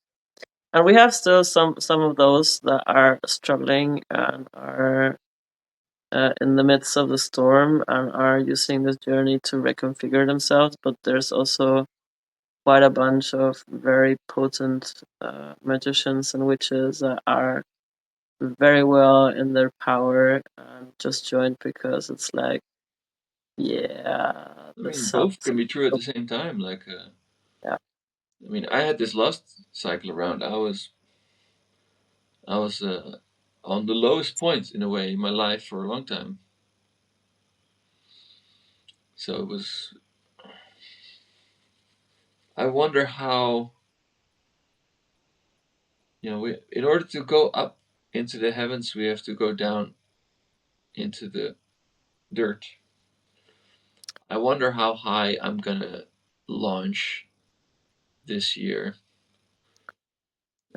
and we have still some of those that are struggling and are in the midst of the storm and are using this journey to reconfigure themselves. But there's also quite a bunch of very potent magicians and witches that are very well in their power and just joined because it's like, yeah, I the mean, both subs. can be true at the same time. Like, Yeah, I mean, I had this last cycle around. I was on the lowest point in a way in my life for a long time. So it was. I wonder how in order to go up into the heavens, we have to go down into the dirt. I wonder how high I'm gonna launch this year.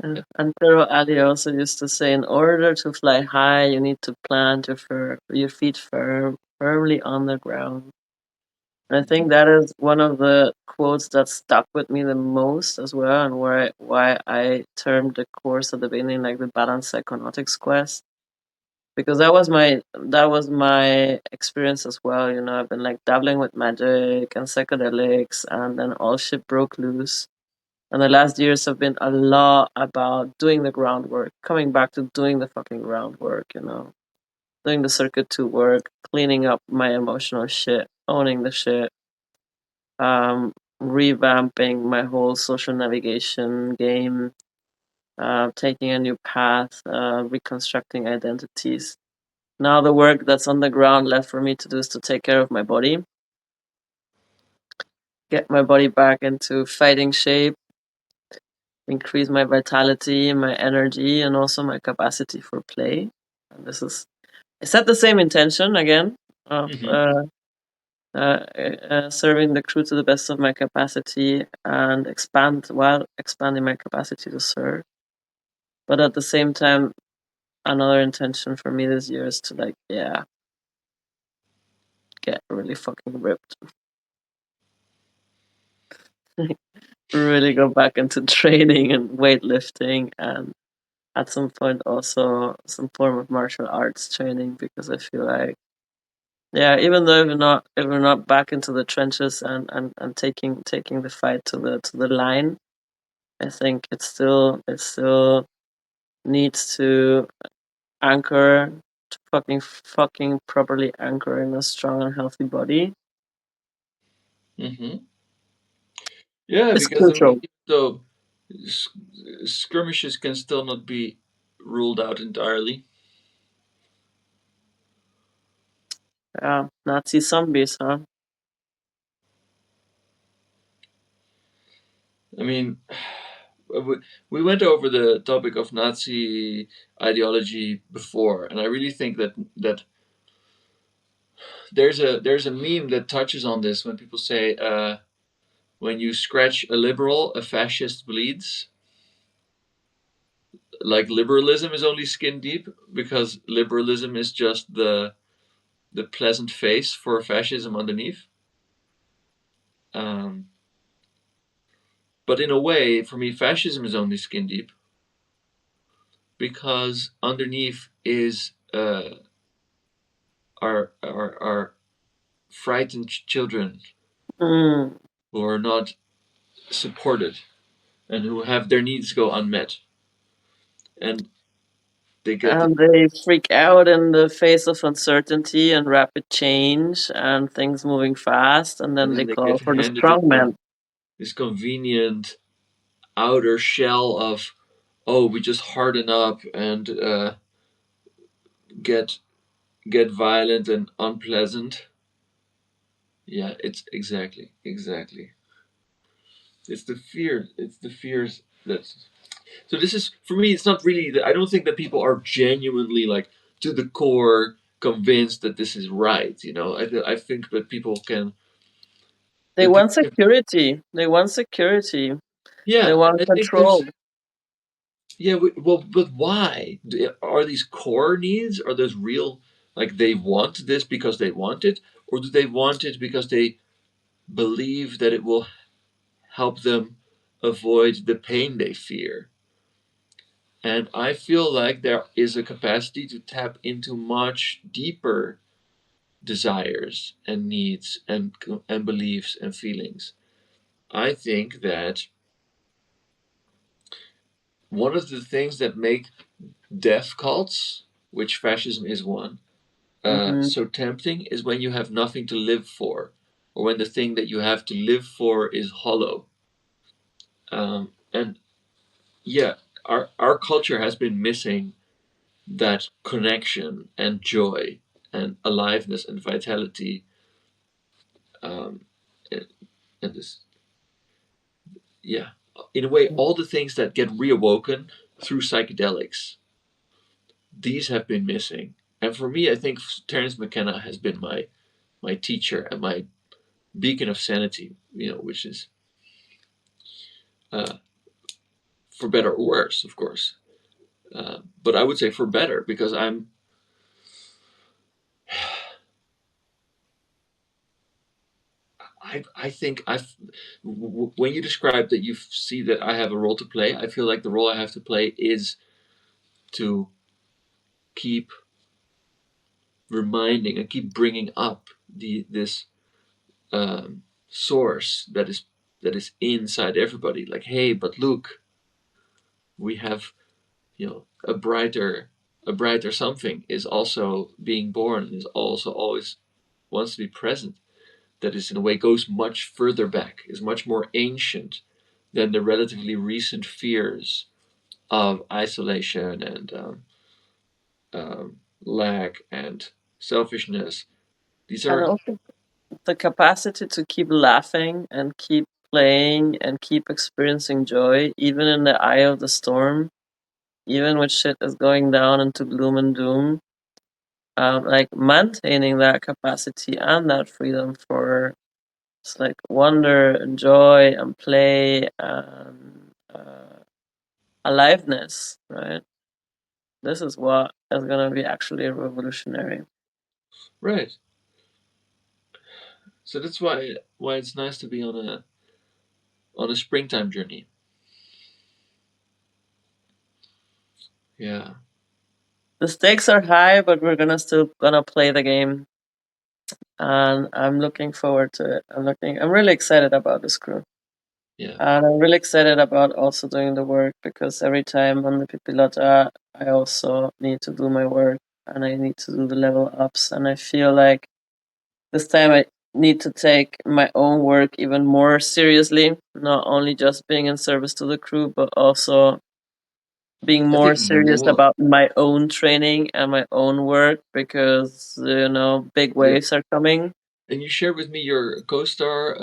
and Pero Ali also used to say, in order to fly high, you need to plant your feet firmly on the ground. And I think that is one of the quotes that stuck with me the most as well, and why I termed the course at the beginning like the Balance Psychonautics quest. because that was my experience as well. I've been like dabbling with magic and psychedelics, and then all shit broke loose. And the last years have been a lot about doing the groundwork, coming back to doing the fucking groundwork, doing the circuit two work, cleaning up my emotional shit, owning the shit, revamping my whole social navigation game, taking a new path, reconstructing identities. Now the work that's on the ground left for me to do is to take care of my body, get my body back into fighting shape, increase my vitality, my energy, and also my capacity for play. And I set the same intention again of Mm-hmm. serving the crew to the best of my capacity and expanding my capacity to serve. But at the same time, another intention for me this year is to get really fucking ripped. Really go back into training and weightlifting, and at some point also some form of martial arts training, because I feel like, even though if we're not back into the trenches and taking the fight to the line, I think it still needs to anchor, to fucking properly anchor in a strong and healthy body. Mm-hmm. Yeah, It's because I mean, crucial. even though s- skirmishes can still not be ruled out entirely. Yeah, Nazi zombies, huh? I mean, we, we went over the topic of Nazi ideology before, and I really think that there's a meme that touches on this when people say, when you scratch a liberal, a fascist bleeds. Like liberalism is only skin deep because liberalism is just the pleasant face for fascism underneath. Um, but in a way, for me, fascism is only skin deep because underneath is our frightened children Mm. who are not supported and who have their needs go unmet, and they get And they freak out in the face of uncertainty and rapid change and things moving fast, and and then then they they call get for the handed strongman. this convenient outer shell of, oh, we just harden up and get get violent and unpleasant. Yeah, it's exactly. It's the fear. It's the fears that. So this is for me. It's not really. I don't think that people are genuinely like to the core convinced that this is right. I think that people can. They That want people can. security. They want security. They Yeah, and want I think there's. control. Yeah, well, but why? Are these core needs? Are those real? Like they want this because they want it, or do they want it because they believe that it will help them avoid the pain they fear? And I feel like there is a capacity to tap into much deeper desires and needs and beliefs and feelings. I think that one of the things that make death cults, which fascism is one, Hmm. so tempting is when you have nothing to live for, or when the thing that you have to live for is hollow. And yeah, our culture has been missing that connection and joy and aliveness and vitality, um, and, and this, yeah, in a way, all the things that get reawoken through psychedelics, these have been missing. And for me, I think Terence McKenna has been my teacher and my beacon of sanity. Which is uh, for better or worse, of course. But I would say for better because I think when you describe that you see that I have a role to play, I feel like the role I have to play is to keep reminding and keep bringing up this source that is inside everybody. Like, hey, but look, we have, a brighter something is also being born, is also always wants to be present. That is in a way goes much further back, is much more ancient than the relatively recent fears of isolation and lack and selfishness. These And are also the capacity to keep laughing and keep playing and keep experiencing joy, even in the eye of the storm, even when shit is going down into gloom and doom. Like maintaining that capacity and that freedom for just like wonder and joy and play and aliveness, right? This is what is going to be actually revolutionary. right. So that's why it's nice to be on a springtime journey. Yeah, The stakes are high, but we're still gonna play the game, and I'm looking forward to it. I'm really excited about this crew, yeah, and I'm really excited about also doing the work because every time on the Pipilata, I also need to do my work and I need to do the level ups, and I feel like this time I need to take my own work even more seriously, not only just being in service to the crew, but also being I more think serious more. about my own training and my own work because big Your waves are coming. and you shared with me your co-star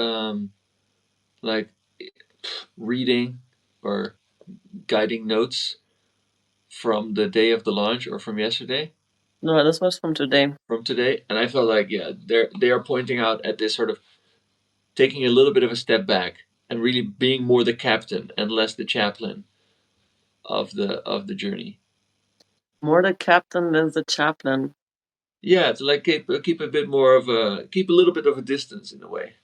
like reading or guiding notes from the day of the launch or from yesterday, No, this was from today. from today, and I felt like, yeah, they are pointing out at this sort of taking a little bit of a step back and really being more the captain and less the chaplain of the journey. More the captain than the chaplain. Yeah, to like keep a bit more of a keep a little bit of a distance in a way,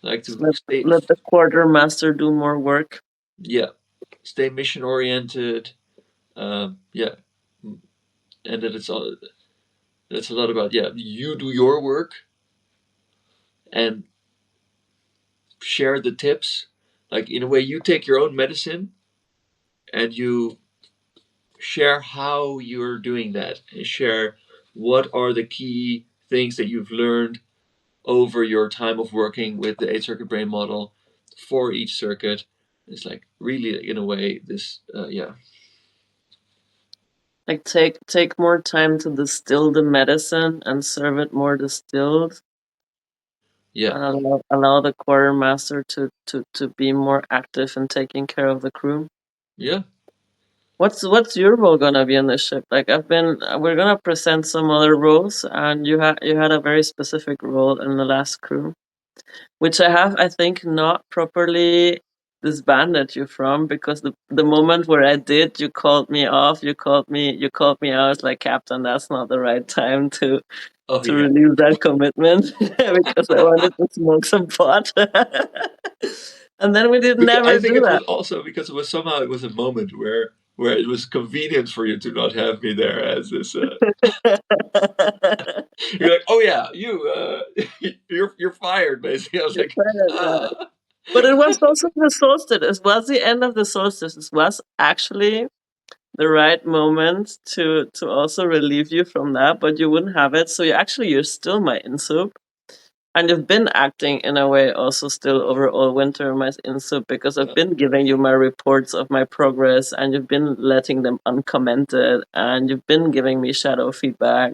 like Just to stay, let the quartermaster do more work. yeah, stay mission oriented. Yeah, and that it's all that's a lot about, yeah, you do your work and share the tips. Like, in a way, you take your own medicine and you share how you're doing that and share what are the key things that you've learned over your time of working with the 8 circuit brain model for each circuit. It's like really, in a way, this, yeah, Like take more time to distill the medicine and serve it more distilled, yeah, and allow the quartermaster to be more active in taking care of the crew. yeah. What's your role gonna be on the ship? Like we're gonna present some other roles, and you had a very specific role in the last crew, which I think not properly disbanded you from because the moment where I did, you called me off, you called me out like Captain. That's not the right time Oh, to yeah. release that commitment because I wanted to smoke some pot, and then we did Because I never think do it that. was also because it was somehow it was a moment where it was convenient for you to not have me there as this. You're like, oh yeah, you're fired, basically. I was You're like, fired now. ah. But it was also the solstice. It was the end of the solstice. It was actually the right moment to also relieve you from that, but you wouldn't have it. So you're still my insoup. And you've been acting in a way also still over all winter my insoup because I've Uh, been giving you my reports of my progress and you've been letting them uncommented and you've been giving me shadow feedback.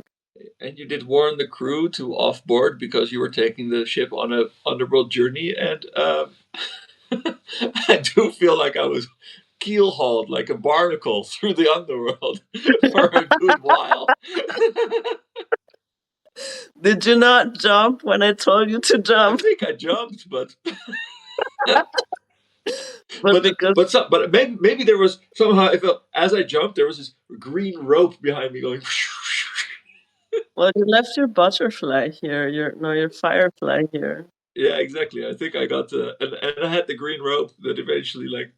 and you did warn the crew to off board because you were taking the ship on a underworld journey, and I do feel like I was keel hauled like a barnacle through the underworld for a good while. Did you not jump when I told you to I jump? think I jumped, but But because but maybe there was somehow I felt as I jumped there was this green rope behind me going. well you left your butterfly here, your firefly here. Yeah, exactly. I think I got the and I had the green rope that eventually like.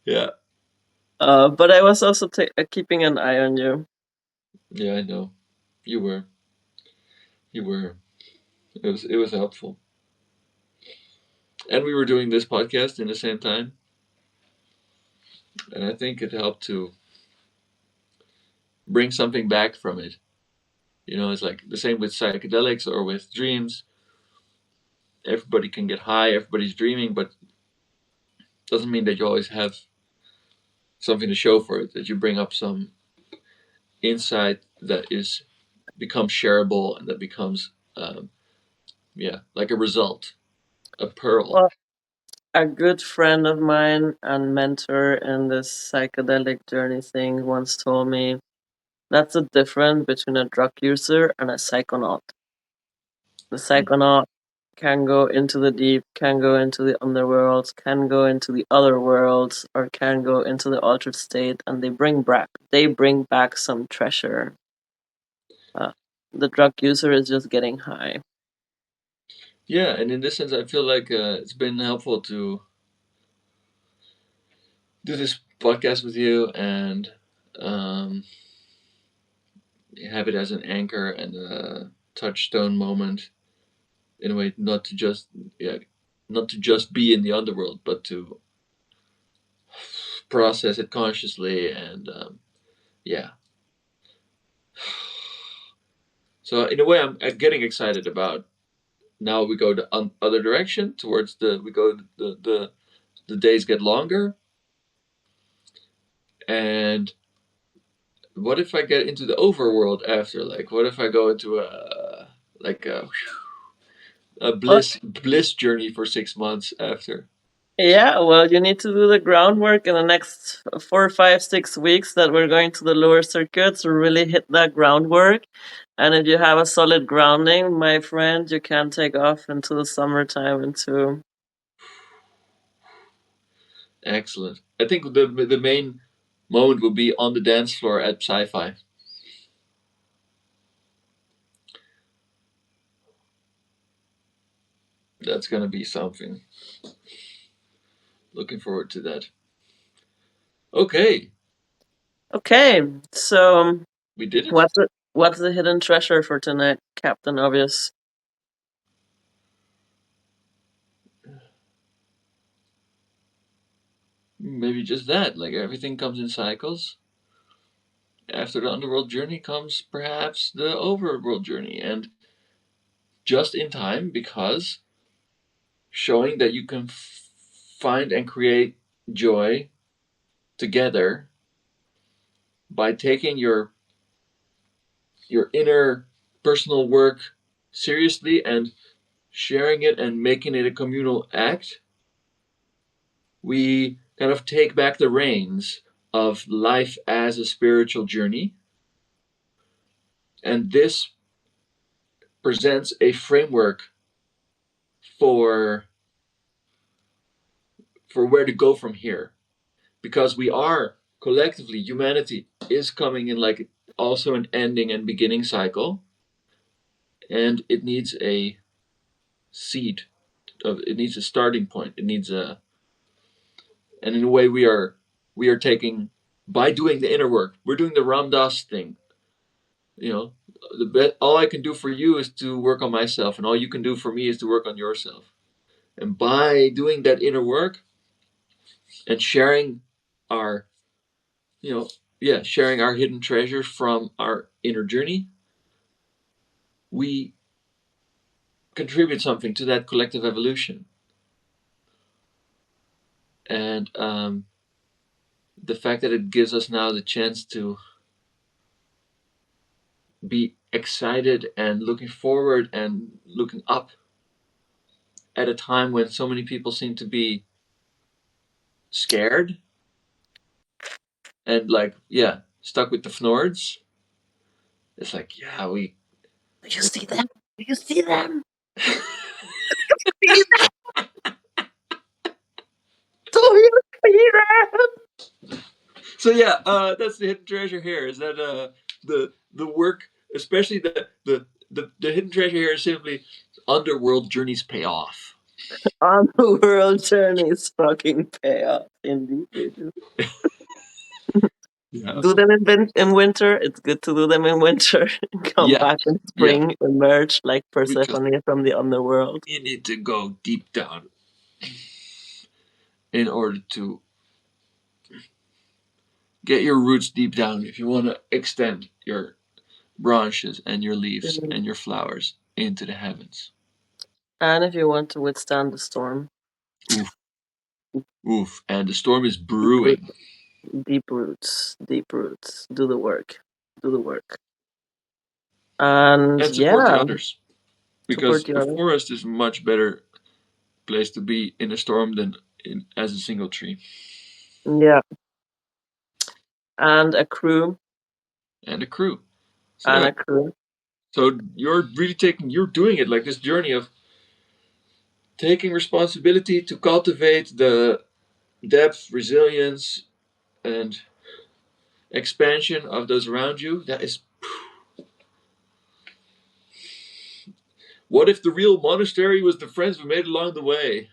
Yeah, But I was also keeping an eye on you. Yeah, I know. You were. You were. It was helpful. And we were doing this podcast in the same time, and I think it helped to bring something back from it. It's like the same with psychedelics or with dreams. Everybody can get high, everybody's dreaming, but doesn't mean that you always have something to show for it. That you bring up some insight that is becomes shareable and that becomes, yeah, like a result, a pearl. Well, a good friend of mine and mentor in this psychedelic journey thing once told me that's the difference between a drug user and a psychonaut. The psychonaut can go into the deep, can go into the underworld, can go into the other worlds, or can go into the altered state, and they bring back some treasure. Uh, the drug user is just getting high. Yeah, and in this sense, I feel like it's been helpful to do this podcast with you and um, have it as an anchor and a touchstone moment in a way, not to just, yeah, not to just be in the underworld, but to process it consciously and, yeah. So in a way, I'm getting excited about now. We go the other direction towards the days get longer, and what if I get into the overworld after? Like, what if I go into a Well, bliss journey for 6 months after? yeah, well, you need to do the groundwork in the next 4, 5, 6 weeks that we're going to the lower circuits to really hit that groundwork. And if you have a solid grounding, my friend, you can take off into the summertime into. Excellent. I think the main moment will be on the dance floor at sci-fi. That's gonna be something. Looking forward to that. Okay, Okay, so we did it. what's the hidden treasure for tonight, Captain Obvious? Maybe just that. Like everything comes in cycles. After the underworld journey comes perhaps the overworld journey, and just in time because showing that you can find and create joy together by taking your inner personal work seriously and sharing it and making it a communal act. We kind of take back the reins of life as a spiritual journey, and this presents a framework for where to go from here, because we are collectively, humanity is coming in like also an ending and beginning cycle, and it needs a seed it needs a starting point, it needs a, and in a way we are taking, by doing the inner work, we're doing the Ram Dass thing. you know all I can do for you is to work on myself, and all you can do for me is to work on yourself. And by doing that inner work and sharing our, sharing our hidden treasures from our inner journey, we contribute something to that collective evolution. And the fact that it gives us now the chance to be excited and looking forward and looking up at a time when so many people seem to be scared and, like, yeah, stuck with the Fnords. It's like, yeah, we. Do you see them? Do you see them? Do you see them? So yeah, that's the hidden treasure here. Is that the work, especially the hidden treasure here is simply underworld journeys pay off. On the world journeys fucking pay off. Indeed, they do. Yeah. Do them in winter. It's good to do them in winter. Come Yeah. back in Yeah. spring, emerge like Because Persephone from the underworld. you need to go deep down in order to get your roots deep down if you want to extend your branches and your leaves Mhm. and your flowers into the heavens. And if you want to withstand the storm, Oof, oof. And the storm is deep root, brewing. deep roots, deep roots. Do the work. Do the work. And And support the yeah, others. support Because the a other. forest is a much better place to be in a storm than as a single tree. Yeah, and a crew, And a crew. So and yeah. a crew. So you're doing it like this journey of taking responsibility to cultivate the depth, resilience, and expansion of those around you. That is, what if the real monastery was the friends we made along the way?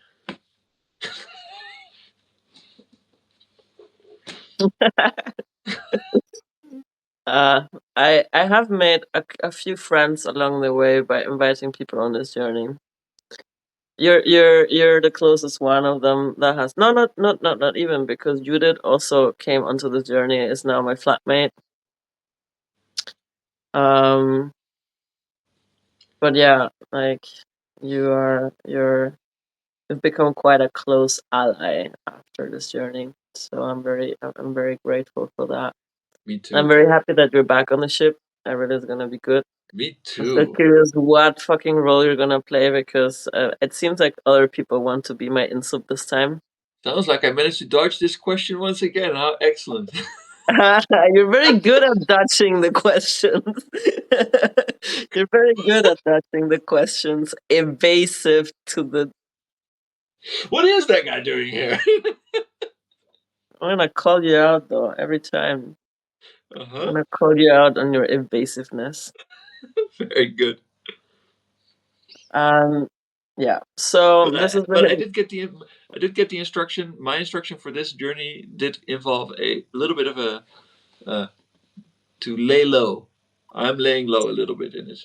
Uh, I have made a few friends along the way by inviting people on this journey. You're the closest one of them that has not even, because Judith also came onto this journey, is now my flatmate. Um, but yeah, like you've become quite a close ally after this journey. So I'm very grateful for that. Me I'm too. very happy that you're back on the ship. I really is gonna be good. Me I'm so too. curious what fucking role you're gonna play, because it seems like other people want to be my insub this time. Sounds like I managed to dodge this question once again. How excellent. You're very good at dodging the questions. You're very good at dodging the questions, evasive to the. What is that guy doing here? I'm gonna call you out though every time. Uh I'm huh. gonna call you out on your evasiveness. Very good. Um, yeah. So this is But really I did get the instruction. My instruction for this journey did involve a little bit of a to lay low. I'm laying low a little bit in it.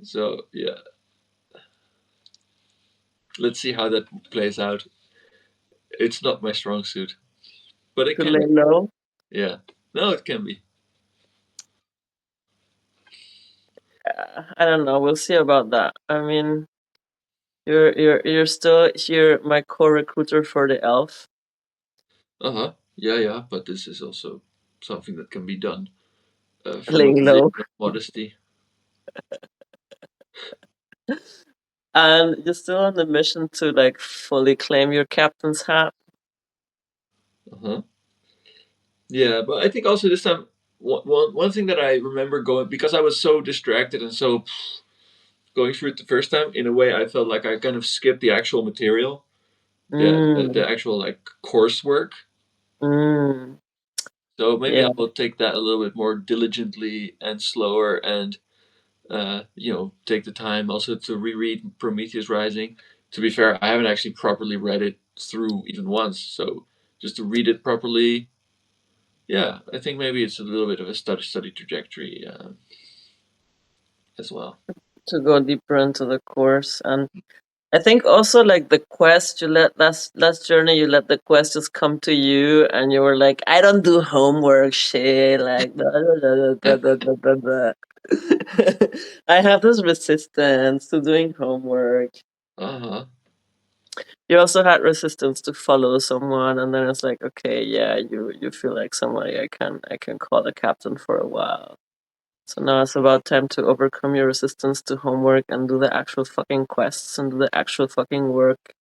So yeah, let's see how that plays out. It's not my strong suit, but it to can lay be. low. Yeah, no, it can be. I don't know. We'll see about that. I mean, you're still here, my core recruiter for the elf. Uh huh. Yeah, yeah. But this is also something that can be done from a Laying position low. of modesty. And you're still on the mission to like fully claim your captain's hat. Uh huh. Yeah, but I think also this time one thing that I remember going because I was so distracted and so going through it the first time. In a way, I felt like I kind of skipped the actual material. Yeah, Mm, the actual like coursework. mm, So maybe I yeah, will take that a little bit more diligently and slower, and take the time also to reread Prometheus Rising. To be fair, I haven't actually properly read it through even once, so just to read it properly, yeah, I think maybe it's a little bit of a study trajectory as well. to go deeper into the course. And I think also like the quest, you let last journey, you let the quest just come to you, and you were like, I don't do homework shit, like da, da, da, da, da, da, da, da. I have this resistance to doing homework. Uh huh. You also had resistance to follow someone, and then it's like, okay, yeah, you feel like somebody I can call a captain for a while. So now it's about time to overcome your resistance to homework and do the actual fucking quests and do the actual fucking work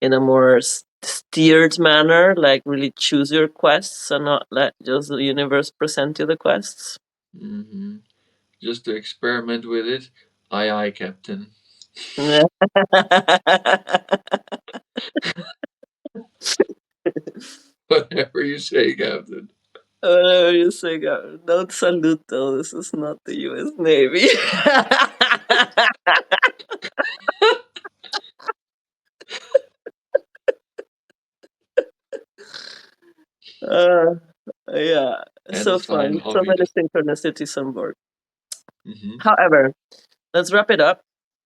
in a more steered manner, like really choose your quests and not let just the universe present you the quests. Mm-hmm. Just to experiment with it. Aye, aye, Captain. Whatever you say, Captain. Whatever you say, don't salute though. This is not the U.S. Navy. Uh, yeah, and the so sign fun. So of many indifference. synchronicities on board. Hmm. However, let's wrap it up.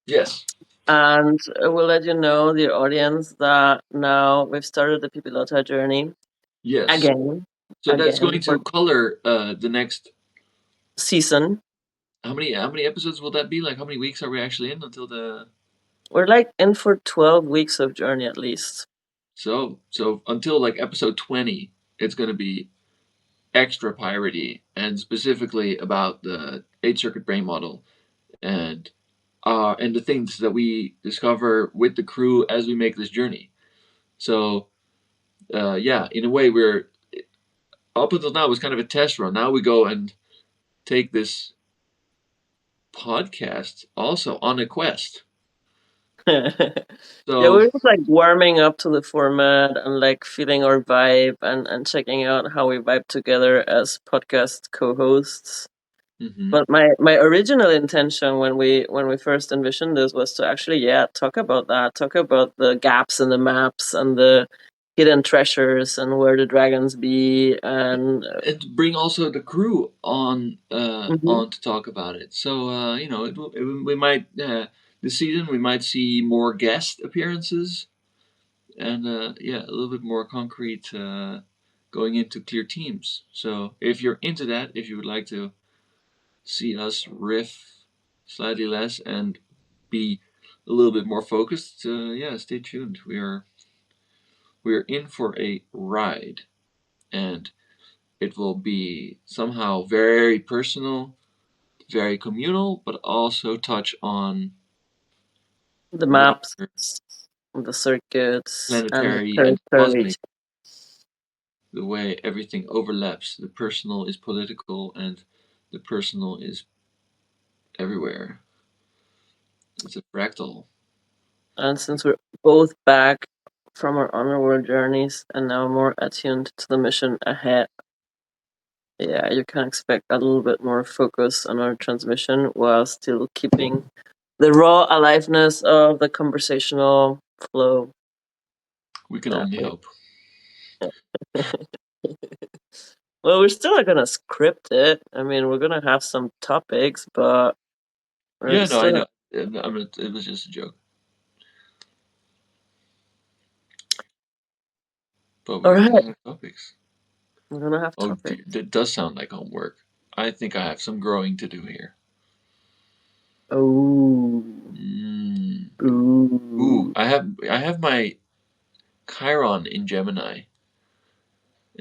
Yes. And we'll let you know, the audience, that now we've started the Pipilota journey Yes. again. So that's going Again, for to color the next. season. How many episodes will that be? Like how many weeks are we actually in until the? We're like in for 12 weeks of journey at least. So until like episode 20, it's going to be extra piratey and specifically about the 8 circuit brain model and the things that we discover with the crew as we make this journey. So yeah, in a way, we're up until now it was kind of a test run. Now we go and take this podcast also on a quest. Yeah, So we're just like warming up to the format and like feeling our vibe, and checking out how we vibe together as podcast co-hosts. mhm. But my original intention when we first envisioned this was to actually, yeah, talk about that, talk about the gaps in the maps and the hidden treasures and where the dragons be, and And bring also the crew mhm. on to talk about it. So we might this season we might see more guest appearances and yeah, a little bit more concrete going into clear teams. So if you're into that, if you would like to see us riff slightly less and be a little bit more focused, yeah, stay tuned. We are in for a ride, and it will be somehow very personal, very communal, but also touch on The maps, broader the circuits, and the planetary and territories. cosmic, the way everything overlaps. The personal is political, and the personal is everywhere. It's a fractal. And since we're both back from our underworld journeys and now more attuned to the mission ahead, yeah, you can expect a little bit more focus on our transmission while still keeping the raw aliveness of the conversational flow We can that only we. hope. Well, we're still not gonna script it. I mean, we're gonna have some topics, but we're Yeah, no, I still. know. It was just a joke, but All we're right, gonna have topics. we're gonna have Oh, topics. that does sound like homework. I think I have some growing to do here. Oh, Mm. Ooh, ooh. I have my Chiron in Gemini,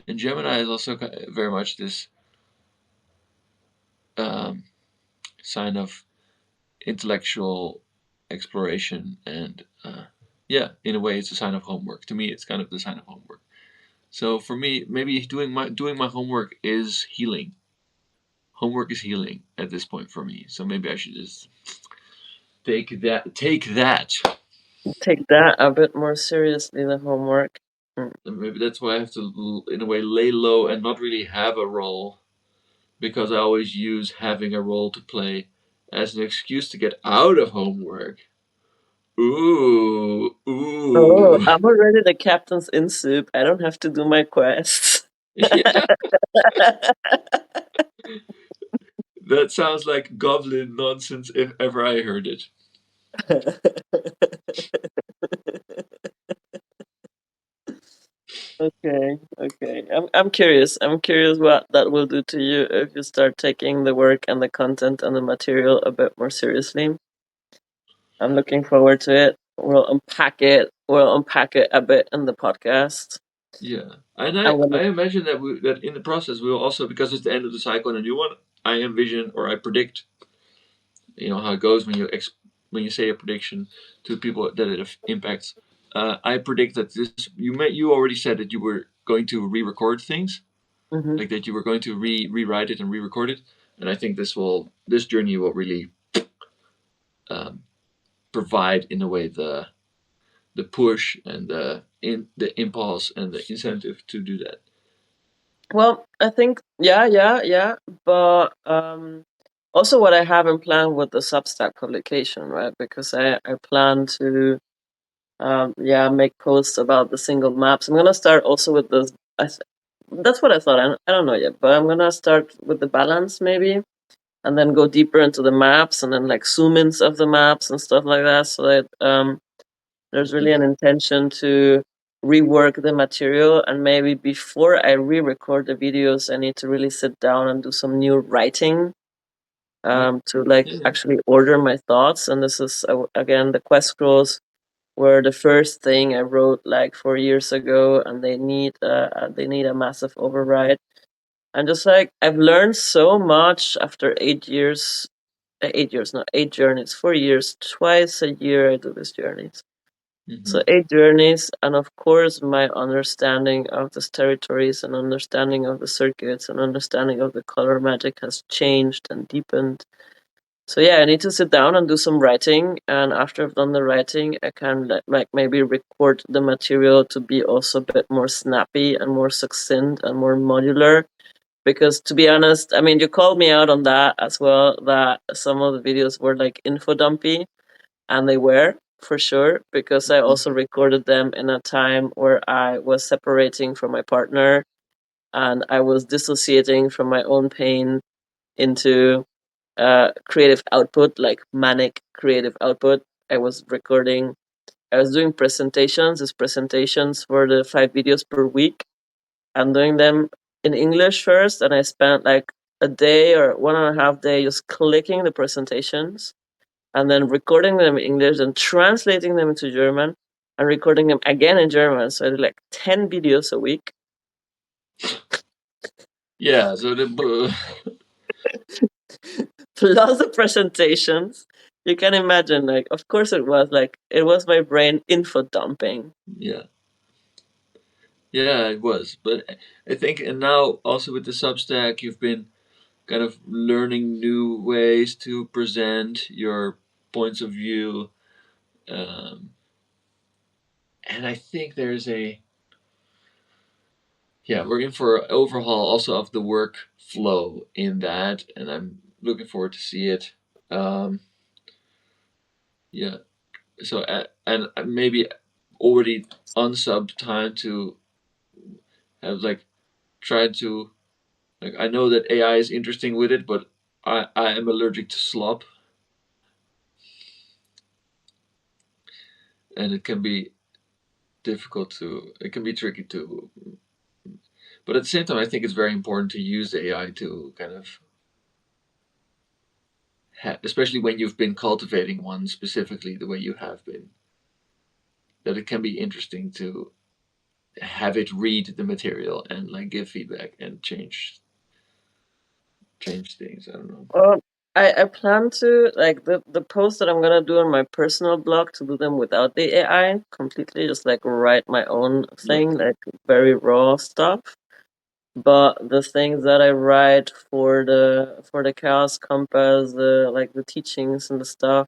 and Gemini is also very much this um, sign of intellectual exploration, and yeah, in a way, it's a sign of homework. To me, it's kind of the sign of homework. So for me, maybe doing my homework is healing. Homework is healing at this point for me. So maybe I should just take that. Take that. Take that a bit more seriously, the homework. Mm. And maybe that's why I have to, in a way, lay low and not really have a role because I always use having a role to play as an excuse to get out of homework. Ooh, Oh, ooh. I'm already the captain's in soup. I don't have to do my quests. Yeah, that sounds like goblin nonsense if ever I heard it. Okay, okay. I'm curious. I'm curious what that will do to you if you start taking the work and the content and the material a bit more seriously. I'm looking forward to it. We'll unpack it. We'll unpack it a bit in the podcast. Yeah, and I, I'm gonna. I imagine that in the process we will also, because it's the end of the cycle and a new one, I envision or I predict, how it goes when you say a prediction to people that it impacts. I predict that you already said that you were going to re-record things, Mhm. like that you were going to rewrite it and re-record it, and I think this journey will really um, provide in a way the push and the impulse and the incentive to do that. Well, I think, yeah, yeah, yeah. But also what I have in plan with the Substack publication, right? Because I plan to yeah, make posts about the single maps. I'm gonna start also with the that's what I thought. I don't know yet, but I'm gonna start with the balance maybe, and then go deeper into the maps, and then like zoom ins of the maps and stuff like that, so that there's really an intention to rework the material, and maybe before I re-record the videos, I need to really sit down and do some new writing Yeah, to like yeah, actually order my thoughts. And this is again the quest scrolls were the first thing I wrote like 4 years ago, and they need a massive override. And just like I've learned so much after 8 years, 8 years, not 8 journeys, 4 years, twice a year I do these journeys. hmm So 8 journeys, and of course my understanding of these territories and understanding of the circuits and understanding of the color magic has changed and deepened. So yeah, I need to sit down and do some writing, and after I've done the writing, I can like maybe record the material to be also a bit more snappy and more succinct and more modular. Because to be honest, I mean, you called me out on that as well, that some of the videos were like info dumpy, and they were for sure, because I also recorded them in a time where I was separating from my partner and I was dissociating from my own pain into creative output, like manic creative output. I was recording, I was doing presentations. These presentations for the 5 videos per week. I'm doing them in English first, and I spent like a day or 1.5 day just clicking the presentations and then recording them in English and translating them into German and recording them again in German. So I did like 10 videos a week. yeah. So the Plus the presentations. You can imagine, like, of course it was my brain info dumping. yeah, yeah, it was. But I think, and now also with the Substack, you've been kind of learning new ways to present your points of view. Um, and I think there's a, yeah, we're in for an overhaul also of the workflow in that, and I'm looking forward to see it. Um, yeah, so and maybe already unsub time to have like tried to, like, I know that AI is interesting with it, but I am allergic to slop, and it can be difficult to, it can be tricky to, but at the same time I think it's very important to use AI to kind of especially when you've been cultivating one specifically the way you have been, that it can be interesting to have it read the material and like give feedback and change things. I don't know. Well, I plan to like the posts that I'm gonna do on my personal blog to do them without the AI completely, just like write my own Yeah. thing, like very raw stuff. But the things that I write for the Chaos Compass, the like the teachings and the stuff,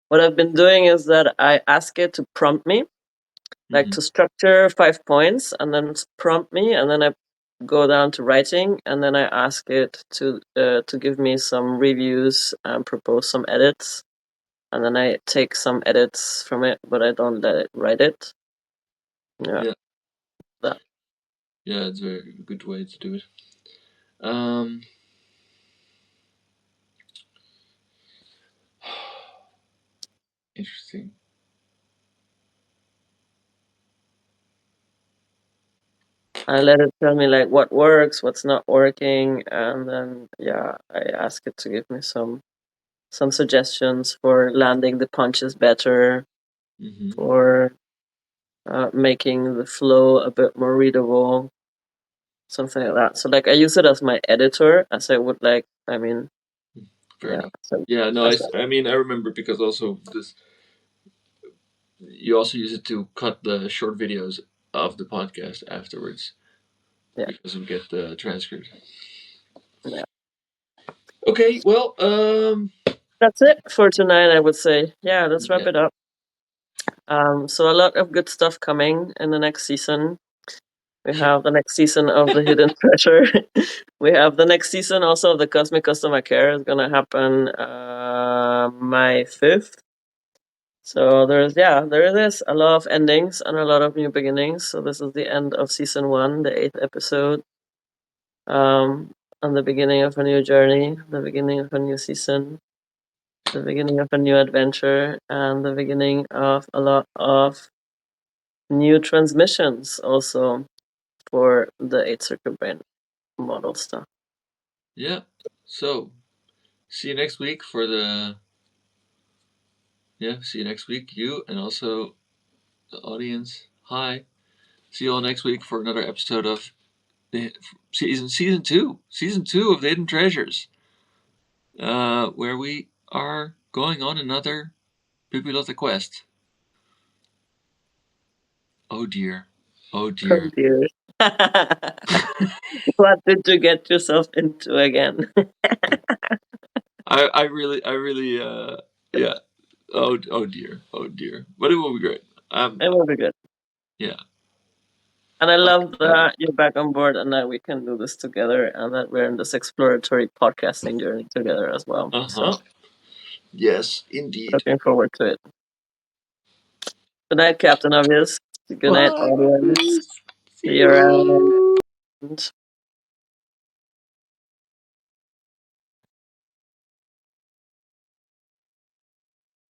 what I've been doing is that I ask it to prompt me, like Mm-hmm. to structure 5 points, and then prompt me, and then I go down to writing, and then I ask it to give me some reviews and propose some edits, and then I take some edits from it, but I don't let it write it. Yeah, Yeah. that. Yeah, it's a very good way to do it. Um, interesting. I let it tell me like what works, what's not working, and then yeah, I ask it to give me some suggestions for landing the punches better, Mm-hmm. for making the flow a bit more readable, something like that. So like I use it as my editor, as I would like. I mean, Fair yeah. enough. So Yeah, no, as I mean, I remember because also this, you also use it to cut the short videos of the podcast afterwards yeah, because we get the transcript. yeah. Okay, well, That's it for tonight. I would say. Yeah, let's wrap yeah, it up. So a lot of good stuff coming in the next season. We yeah, have the next season of the Hidden Treasure. We have the next season also of the Cosmic Customer Care. It's gonna happen May 5th. So there is a lot of endings and a lot of new beginnings. So this is the end of season 1, the 8th episode. And the beginning of a new journey, the beginning of a new season, the beginning of a new adventure, and the beginning of a lot of new transmissions also for the 8 circuit brain model stuff. Yeah. So, see you next week for the. Yeah, see you next week, you, and also the audience. Hi. See you all next week for another episode of the season two of the Hidden Treasures, where we are going on another Pupilota quest. Oh dear. Oh Oh dear. dear. What did you get yourself into again? I really yeah. Oh dear. Oh dear. But it will be great. It will be good. Yeah. And I love that you're back on board and that we can do this together and that we're in this exploratory podcasting journey together as well. Uh-huh. So Yes, indeed. looking forward to it. Good night, Captain Obvious. Good night, Bye, audience. guys. See See you around. you.